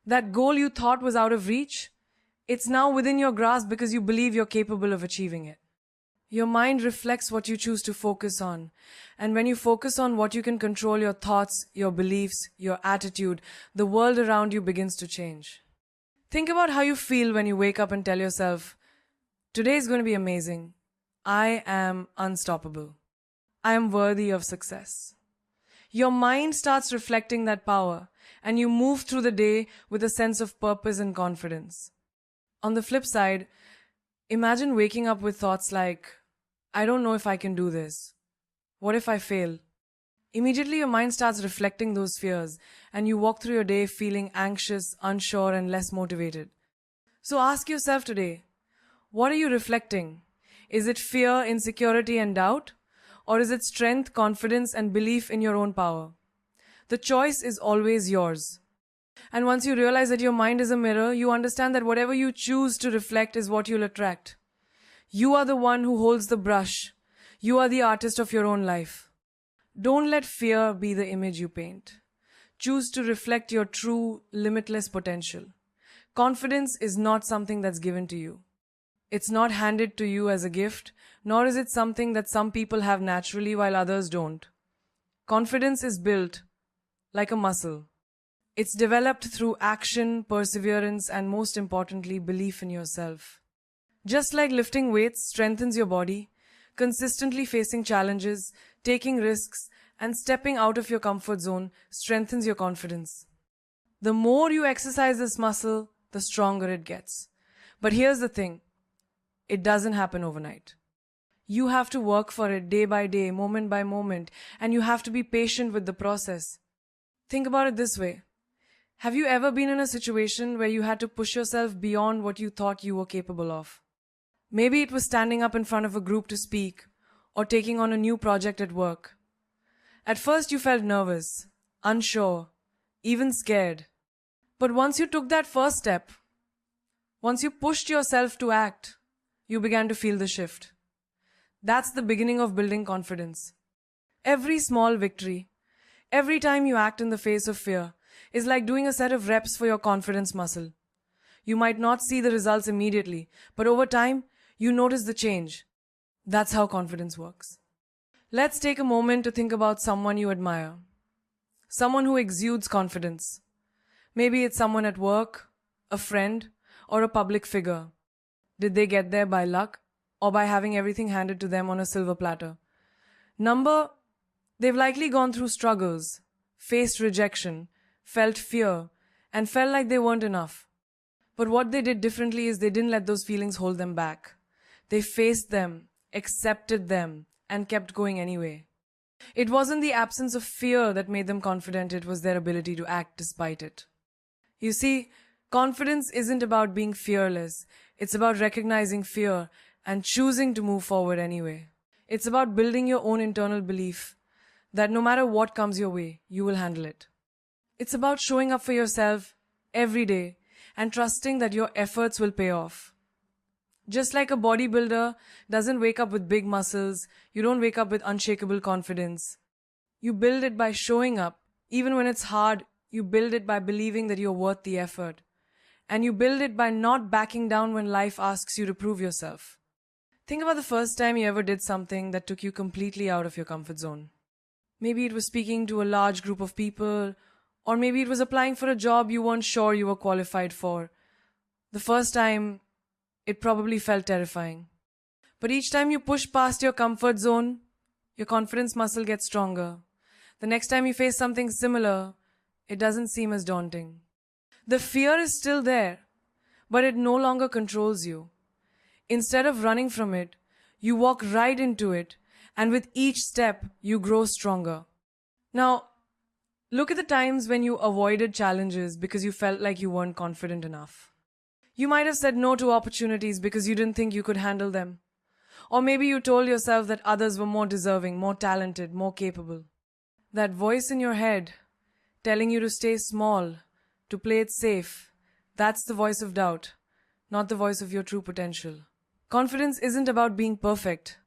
That goal you thought was out of reach, it's now within your grasp because you believe you're capable of achieving it. Your mind reflects what you choose to focus on. And when you focus on what you can control, your thoughts, your beliefs, your attitude, the world around you begins to change. Think about how you feel when you wake up and tell yourself, today is going to be amazing. I am unstoppable. I am worthy of success. Your mind starts reflecting that power, and you move through the day with a sense of purpose and confidence. On the flip side, imagine waking up with thoughts like, I don't know if I can do this. What if I fail? Immediately your mind starts reflecting those fears, and you walk through your day feeling anxious, unsure, and less motivated. So ask yourself today, what are you reflecting? Is it fear, insecurity, and doubt? Or is it strength, confidence, and belief in your own power? The choice is always yours. And once you realize that your mind is a mirror, you understand that whatever you choose to reflect is what you'll attract. You are the one who holds the brush. You are the artist of your own life. Don't let fear be the image you paint. Choose to reflect your true, limitless potential. Confidence is not something that's given to you. It's not handed to you as a gift, nor is it something that some people have naturally while others don't. Confidence is built like a muscle. It's developed through action, perseverance, and most importantly, belief in yourself. Just like lifting weights strengthens your body, consistently facing challenges, taking risks, and stepping out of your comfort zone strengthens your confidence. The more you exercise this muscle, the stronger it gets. But here's the thing, it doesn't happen overnight. You have to work for it day by day, moment by moment, and you have to be patient with the process. Think about it this way. Have you ever been in a situation where you had to push yourself beyond what you thought you were capable of? Maybe it was standing up in front of a group to speak, or taking on a new project at work. At first you felt nervous, unsure, even scared. But once you took that first step, once you pushed yourself to act, you began to feel the shift. That's the beginning of building confidence. Every small victory, every time you act in the face of fear, is like doing a set of reps for your confidence muscle. You might not see the results immediately, but over time, you notice the change. That's how confidence works. Let's take a moment to think about someone you admire. Someone who exudes confidence. Maybe it's someone at work, a friend, or a public figure. Did they get there by luck or by having everything handed to them on a silver platter? Number They've likely gone through struggles, faced rejection, felt fear, and felt like they weren't enough. But what they did differently is they didn't let those feelings hold them back. They faced them, accepted them, and kept going anyway. It wasn't the absence of fear that made them confident, it was their ability to act despite it. You see, confidence isn't about being fearless, it's about recognizing fear and choosing to move forward anyway. It's about building your own internal belief that no matter what comes your way, you will handle it. It's about showing up for yourself every day and trusting that your efforts will pay off. Just like a bodybuilder doesn't wake up with big muscles, you don't wake up with unshakable confidence. You build it by showing up. Even when it's hard, you build it by believing that you're worth the effort. And you build it by not backing down when life asks you to prove yourself. Think about the first time you ever did something that took you completely out of your comfort zone. Maybe it was speaking to a large group of people, or maybe it was applying for a job you weren't sure you were qualified for. The first time, it probably felt terrifying. But each time you push past your comfort zone, your confidence muscle gets stronger. The next time you face something similar, it doesn't seem as daunting. The fear is still there, but it no longer controls you. Instead of running from it, you walk right into it, and with each step, you grow stronger. Now, look at the times when you avoided challenges because you felt like you weren't confident enough. You might have said no to opportunities because you didn't think you could handle them. Or maybe you told yourself that others were more deserving, more talented, more capable. That voice in your head telling you to stay small, to play it safe, that's the voice of doubt, not the voice of your true potential. Confidence isn't about being perfect.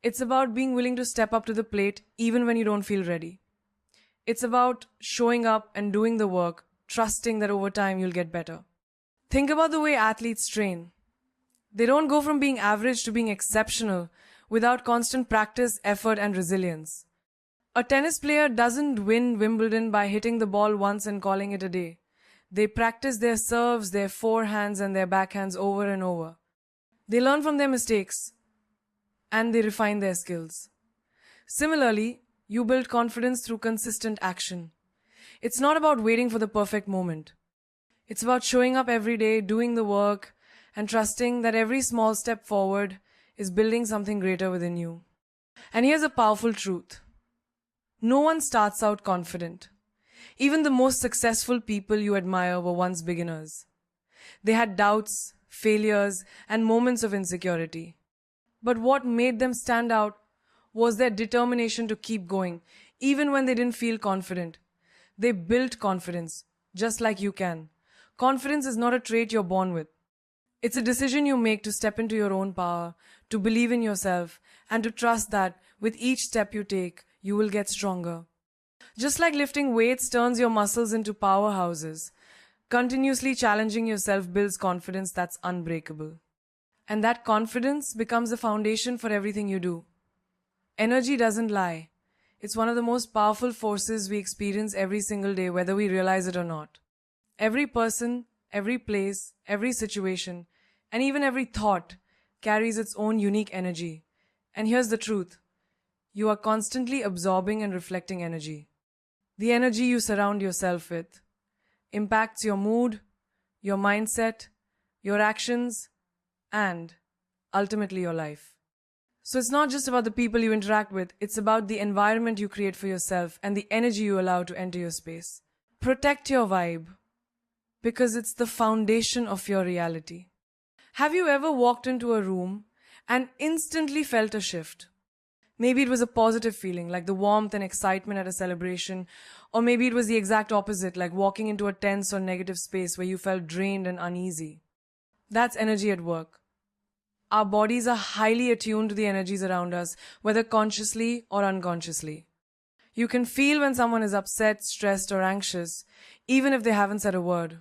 It's about being willing to step up to the plate even when you don't feel ready. It's about showing up and doing the work, trusting that over time you'll get better. Think about the way athletes train. They don't go from being average to being exceptional without constant practice, effort, and resilience. A tennis player doesn't win Wimbledon by hitting the ball once and calling it a day. They practice their serves, their forehands, and their backhands over and over. They learn from their mistakes and they refine their skills. Similarly, you build confidence through consistent action. It's not about waiting for the perfect moment. It's about showing up every day, doing the work, and trusting that every small step forward is building something greater within you. And here's a powerful truth. No one starts out confident. Even the most successful people you admire were once beginners. They had doubts, failures, and moments of insecurity. But what made them stand out was their determination to keep going, even when they didn't feel confident. They built confidence, just like you can. Confidence is not a trait you're born with. It's a decision you make to step into your own power, to believe in yourself, and to trust that with each step you take, you will get stronger. Just like lifting weights turns your muscles into powerhouses, continuously challenging yourself builds confidence that's unbreakable. And that confidence becomes the foundation for everything you do. Energy doesn't lie. It's one of the most powerful forces we experience every single day, whether we realize it or not. Every person, every place, every situation, and even every thought carries its own unique energy. And here's the truth. You are constantly absorbing and reflecting energy. The energy you surround yourself with impacts your mood, your mindset, your actions, and ultimately your life. So it's not just about the people you interact with, it's about the environment you create for yourself and the energy you allow to enter your space. Protect your vibe, because it's the foundation of your reality. Have you ever walked into a room and instantly felt a shift? Maybe it was a positive feeling, like the warmth and excitement at a celebration, or maybe it was the exact opposite, like walking into a tense or negative space where you felt drained and uneasy. That's energy at work. Our bodies are highly attuned to the energies around us, whether consciously or unconsciously. You can feel when someone is upset, stressed, or anxious, even if they haven't said a word.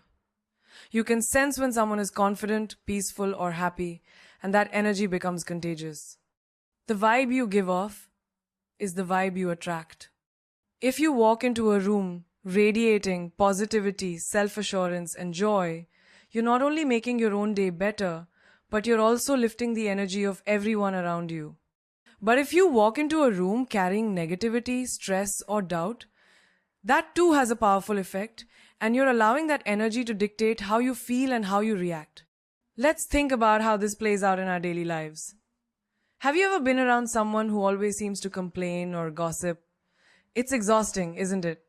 You can sense when someone is confident, peaceful, or happy, and that energy becomes contagious. The vibe you give off is the vibe you attract. If you walk into a room radiating positivity, self-assurance, and joy, you're not only making your own day better, but you're also lifting the energy of everyone around you. But if you walk into a room carrying negativity, stress, or doubt, that too has a powerful effect, and you're allowing that energy to dictate how you feel and how you react. Let's think about how this plays out in our daily lives. Have you ever been around someone who always seems to complain or gossip? It's exhausting, isn't it?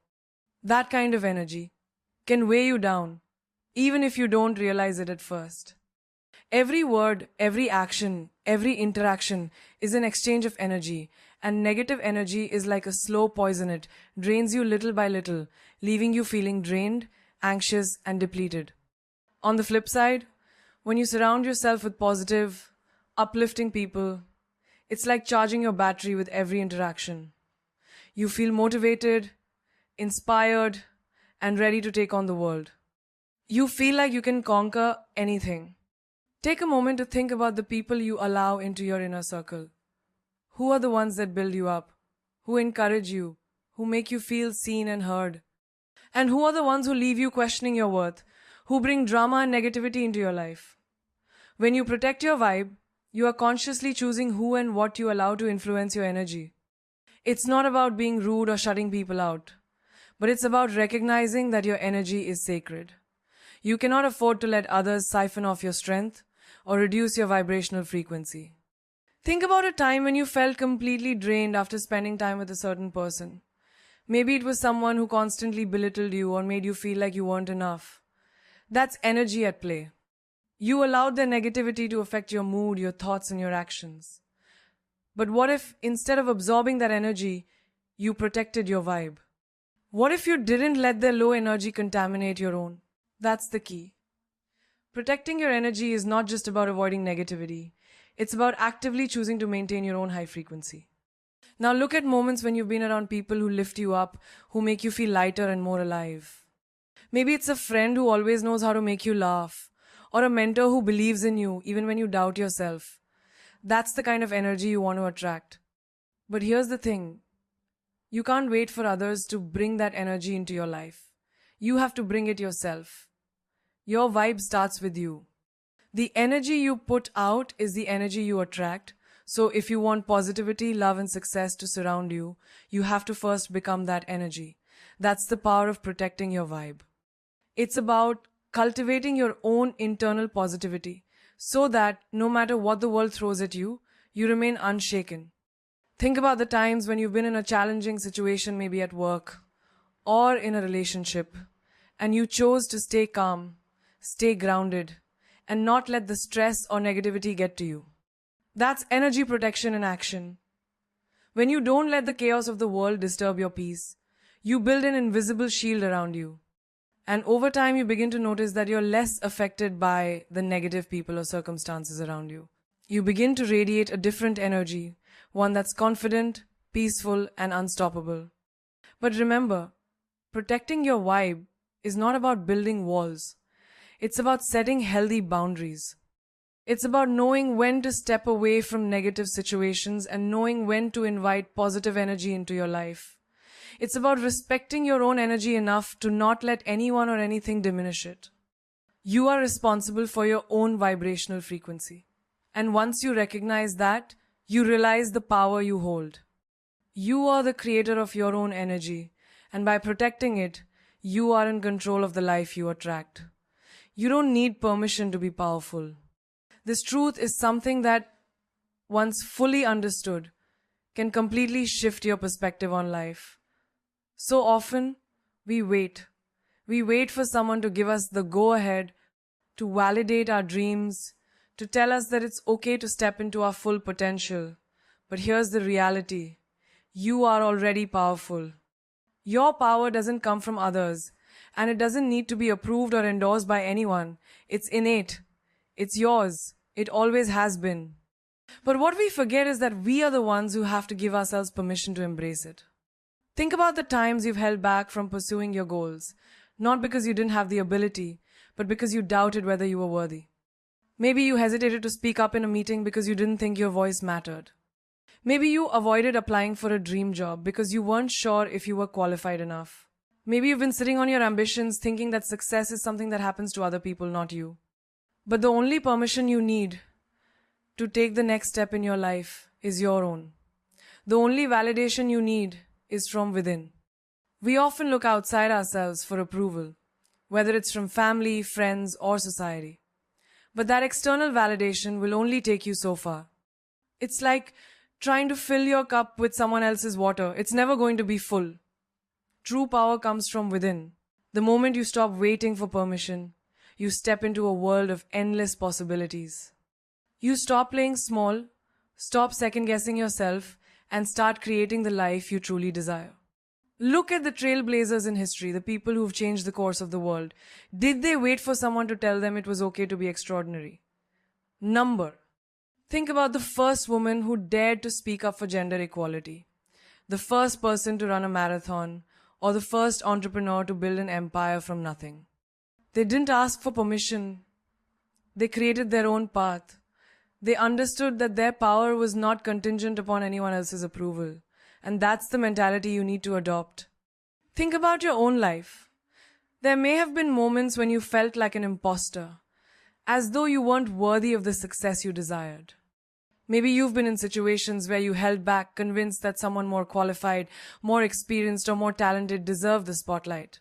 That kind of energy can weigh you down, even if you don't realize it at first. Every word, every action, every interaction is an exchange of energy, and negative energy is like a slow poison. It drains you little by little, leaving you feeling drained, anxious, and depleted. On the flip side, when you surround yourself with positive, uplifting people, it's like charging your battery with every interaction. You feel motivated, inspired, and ready to take on the world. You feel like you can conquer anything. Take a moment to think about the people you allow into your inner circle. Who are the ones that build you up? Who encourage you? Who make you feel seen and heard? And who are the ones who leave you questioning your worth? Who bring drama and negativity into your life? When you protect your vibe, you are consciously choosing who and what you allow to influence your energy. It's not about being rude or shutting people out, but it's about recognizing that your energy is sacred. You cannot afford to let others siphon off your strength or reduce your vibrational frequency. Think about a time when you felt completely drained after spending time with a certain person. Maybe it was someone who constantly belittled you or made you feel like you weren't enough. That's energy at play. You allowed their negativity to affect your mood, your thoughts, and your actions. But what if, instead of absorbing that energy, you protected your vibe? What if you didn't let their low energy contaminate your own? That's the key. Protecting your energy is not just about avoiding negativity. It's about actively choosing to maintain your own high frequency. Now look at moments when you've been around people who lift you up, who make you feel lighter and more alive. Maybe it's a friend who always knows how to make you laugh, or a mentor who believes in you even when you doubt yourself. That's the kind of energy you want to attract. But here's the thing. You can't wait for others to bring that energy into your life. You have to bring it yourself. Your vibe starts with you. The energy you put out is the energy you attract. So if you want positivity, love, and success to surround you, you have to first become that energy. That's the power of protecting your vibe. It's about cultivating your own internal positivity so that no matter what the world throws at you, you remain unshaken. Think about the times when you've been in a challenging situation, maybe at work or in a relationship, and you chose to stay calm, stay grounded, and not let the stress or negativity get to you. That's energy protection in action. When you don't let the chaos of the world disturb your peace, you build an invisible shield around you. And over time, you begin to notice that you're less affected by the negative people or circumstances around you. You begin to radiate a different energy, one that's confident, peaceful, and unstoppable. But remember, protecting your vibe is not about building walls. It's about setting healthy boundaries. It's about knowing when to step away from negative situations and knowing when to invite positive energy into your life. It's about respecting your own energy enough to not let anyone or anything diminish it. You are responsible for your own vibrational frequency. And once you recognize that, you realize the power you hold. You are the creator of your own energy, and by protecting it, you are in control of the life you attract. You don't need permission to be powerful. This truth is something that, once fully understood, can completely shift your perspective on life. So often, we wait. We wait for someone to give us the go-ahead, to validate our dreams, to tell us that it's okay to step into our full potential. But here's the reality. You are already powerful. Your power doesn't come from others, and it doesn't need to be approved or endorsed by anyone. It's innate. It's yours. It always has been. But what we forget is that we are the ones who have to give ourselves permission to embrace it. Think about the times you've held back from pursuing your goals, not because you didn't have the ability, but because you doubted whether you were worthy. Maybe you hesitated to speak up in a meeting because you didn't think your voice mattered. Maybe you avoided applying for a dream job because you weren't sure if you were qualified enough. Maybe you've been sitting on your ambitions thinking that success is something that happens to other people, not you. But the only permission you need to take the next step in your life is your own. The only validation you need is from within. We often look outside ourselves for approval, whether it's from family, friends, or society. But that external validation will only take you so far. It's like trying to fill your cup with someone else's water. It's never going to be full. True power comes from within. The moment you stop waiting for permission, you step into a world of endless possibilities. You stop playing small, stop second guessing yourself, and start creating the life you truly desire. Look at the trailblazers in history, the people who've changed the course of the world. Did they wait for someone to tell them it was okay to be extraordinary? Number. Think about the first woman who dared to speak up for gender equality, the first person to run a marathon, or the first entrepreneur to build an empire from nothing. They didn't ask for permission. They created their own path. They understood that their power was not contingent upon anyone else's approval. And that's the mentality you need to adopt. Think about your own life. There may have been moments when you felt like an imposter, as though you weren't worthy of the success you desired. Maybe you've been in situations where you held back, convinced that someone more qualified, more experienced, or more talented deserved the spotlight.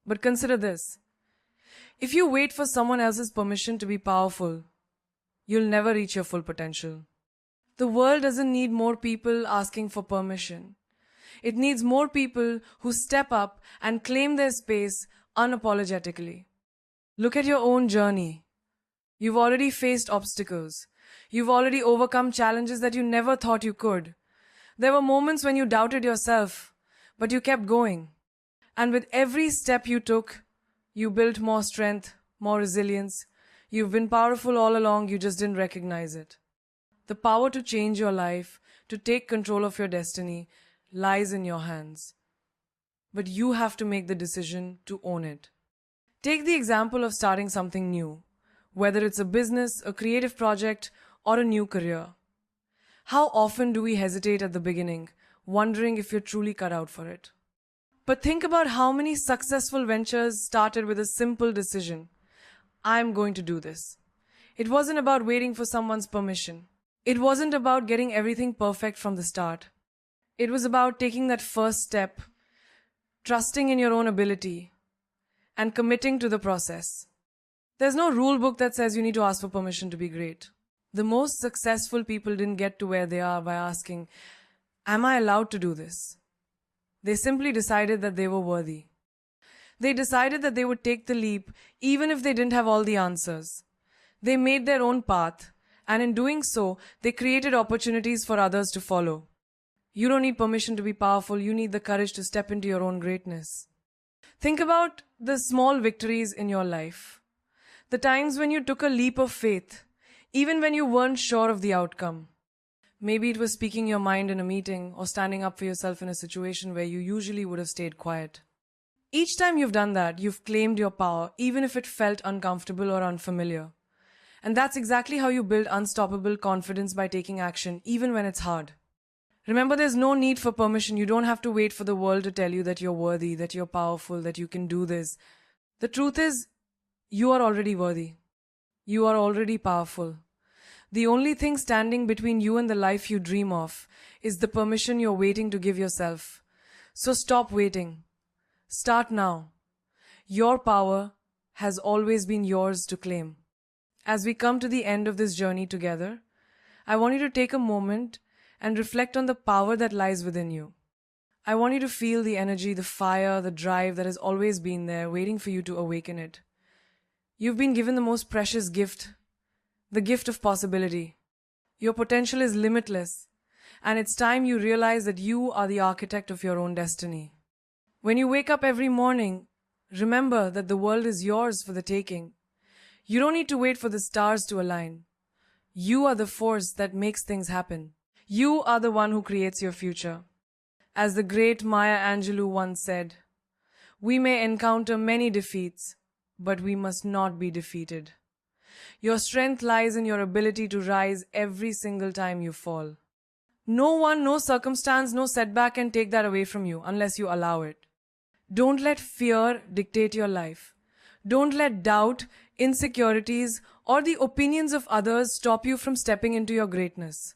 But consider this. If you wait for someone else's permission to be powerful, you'll never reach your full potential. The world doesn't need more people asking for permission. It needs more people who step up and claim their space unapologetically. Look at your own journey. You've already faced obstacles. You've already overcome challenges that you never thought you could. There were moments when you doubted yourself, but you kept going. And with every step you took, you built more strength, more resilience. You've been powerful all along, you just didn't recognize it. The power to change your life, to take control of your destiny, lies in your hands. But you have to make the decision to own it. Take the example of starting something new, whether it's a business, a creative project, or a new career. How often do we hesitate at the beginning, wondering if you're truly cut out for it? But think about how many successful ventures started with a simple decision. I'm going to do this. It wasn't about waiting for someone's permission. It wasn't about getting everything perfect from the start. It was about taking that first step, trusting in your own ability, and committing to the process. There's no rule book that says you need to ask for permission to be great. The most successful people didn't get to where they are by asking, am I allowed to do this? They simply decided that they were worthy. They decided that they would take the leap even if they didn't have all the answers. They made their own path, and in doing so, they created opportunities for others to follow. You don't need permission to be powerful, you need the courage to step into your own greatness. Think about the small victories in your life. The times when you took a leap of faith, even when you weren't sure of the outcome. Maybe it was speaking your mind in a meeting or standing up for yourself in a situation where you usually would have stayed quiet. Each time you've done that, you've claimed your power, even if it felt uncomfortable or unfamiliar. And that's exactly how you build unstoppable confidence, by taking action, even when it's hard. Remember, there's no need for permission. You don't have to wait for the world to tell you that you're worthy, that you're powerful, that you can do this. The truth is, you are already worthy. You are already powerful. The only thing standing between you and the life you dream of is the permission you're waiting to give yourself. So stop waiting. Start now. Your power has always been yours to claim. As we come to the end of this journey together, I want you to take a moment and reflect on the power that lies within you. I want you to feel the energy, the fire, the drive that has always been there, waiting for you to awaken it. You've been given the most precious gift, the gift of possibility. Your potential is limitless, and it's time you realize that you are the architect of your own destiny. When you wake up every morning, remember that the world is yours for the taking. You don't need to wait for the stars to align. You are the force that makes things happen. You are the one who creates your future. As the great Maya Angelou once said, we may encounter many defeats, but we must not be defeated. Your strength lies in your ability to rise every single time you fall. No one, no circumstance, no setback can take that away from you unless you allow it. Don't let fear dictate your life. Don't let doubt, insecurities, or the opinions of others stop you from stepping into your greatness.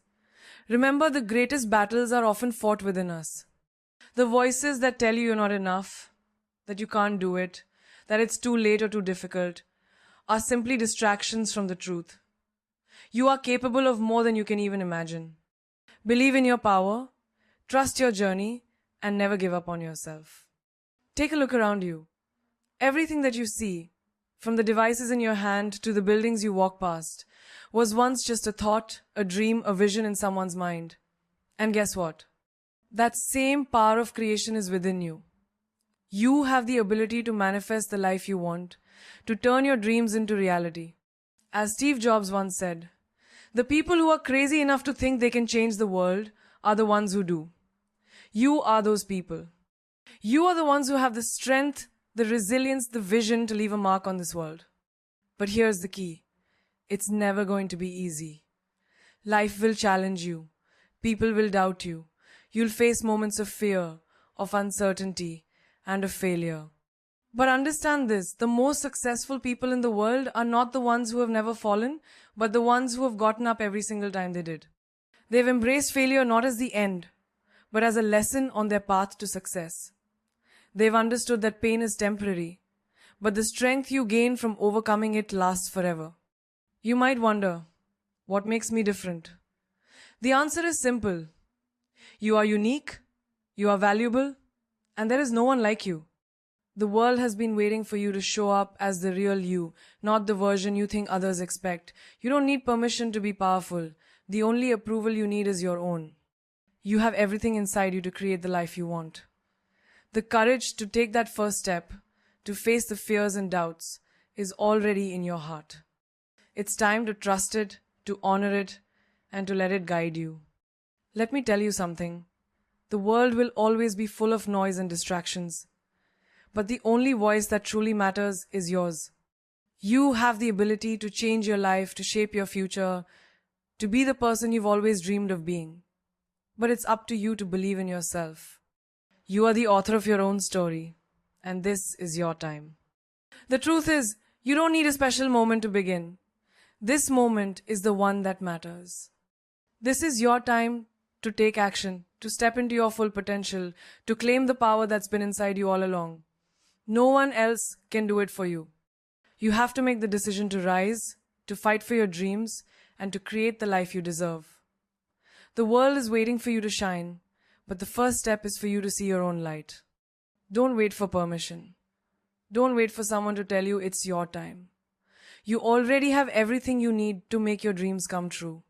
Remember, the greatest battles are often fought within us. The voices that tell you you're not enough, that you can't do it, that it's too late or too difficult, are simply distractions from the truth. You are capable of more than you can even imagine. Believe in your power, trust your journey, and never give up on yourself. Take a look around you. Everything that you see, from the devices in your hand to the buildings you walk past, was once just a thought, a dream, a vision in someone's mind. And guess what? That same power of creation is within you. You have the ability to manifest the life you want, to turn your dreams into reality. As Steve Jobs once said, the people who are crazy enough to think they can change the world are the ones who do. You are those people. You are the ones who have the strength, the resilience, the vision to leave a mark on this world. But here's the key. It's never going to be easy. Life will challenge you. People will doubt you. You'll face moments of fear, of uncertainty, and of failure. But understand this, the most successful people in the world are not the ones who have never fallen, but the ones who have gotten up every single time they did. They've embraced failure not as the end, but as a lesson on their path to success. They've understood that pain is temporary, but the strength you gain from overcoming it lasts forever. You might wonder, what makes me different? The answer is simple. You are unique, you are valuable, and there is no one like you. The world has been waiting for you to show up as the real you, not the version you think others expect. You don't need permission to be powerful. The only approval you need is your own. You have everything inside you to create the life you want. The courage to take that first step, to face the fears and doubts, is already in your heart. It's time to trust it, to honor it, and to let it guide you. Let me tell you something. The world will always be full of noise and distractions. But the only voice that truly matters is yours. You have the ability to change your life, to shape your future, to be the person you've always dreamed of being. But it's up to you to believe in yourself. You are the author of your own story, and this is your time. The truth is, you don't need a special moment to begin. This moment is the one that matters. This is your time to take action, to step into your full potential, to claim the power that's been inside you all along. No one else can do it for you. You have to make the decision to rise, to fight for your dreams, and to create the life you deserve. The world is waiting for you to shine, but the first step is for you to see your own light. Don't wait for permission. Don't wait for someone to tell you it's your time. You already have everything you need to make your dreams come true.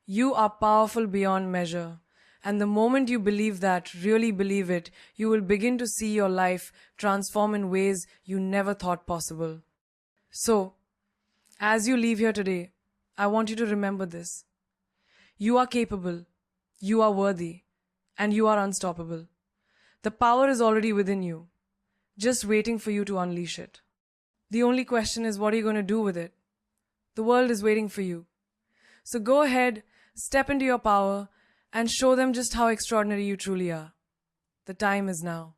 You are powerful beyond measure. And the moment you believe that, really believe it, you will begin to see your life transform in ways you never thought possible. So, as you leave here today, I want you to remember this. You are capable, you are worthy, and you are unstoppable. The power is already within you, just waiting for you to unleash it. The only question is, what are you going to do with it? The world is waiting for you. So go ahead, step into your power, and show them just how extraordinary you truly are. The time is now.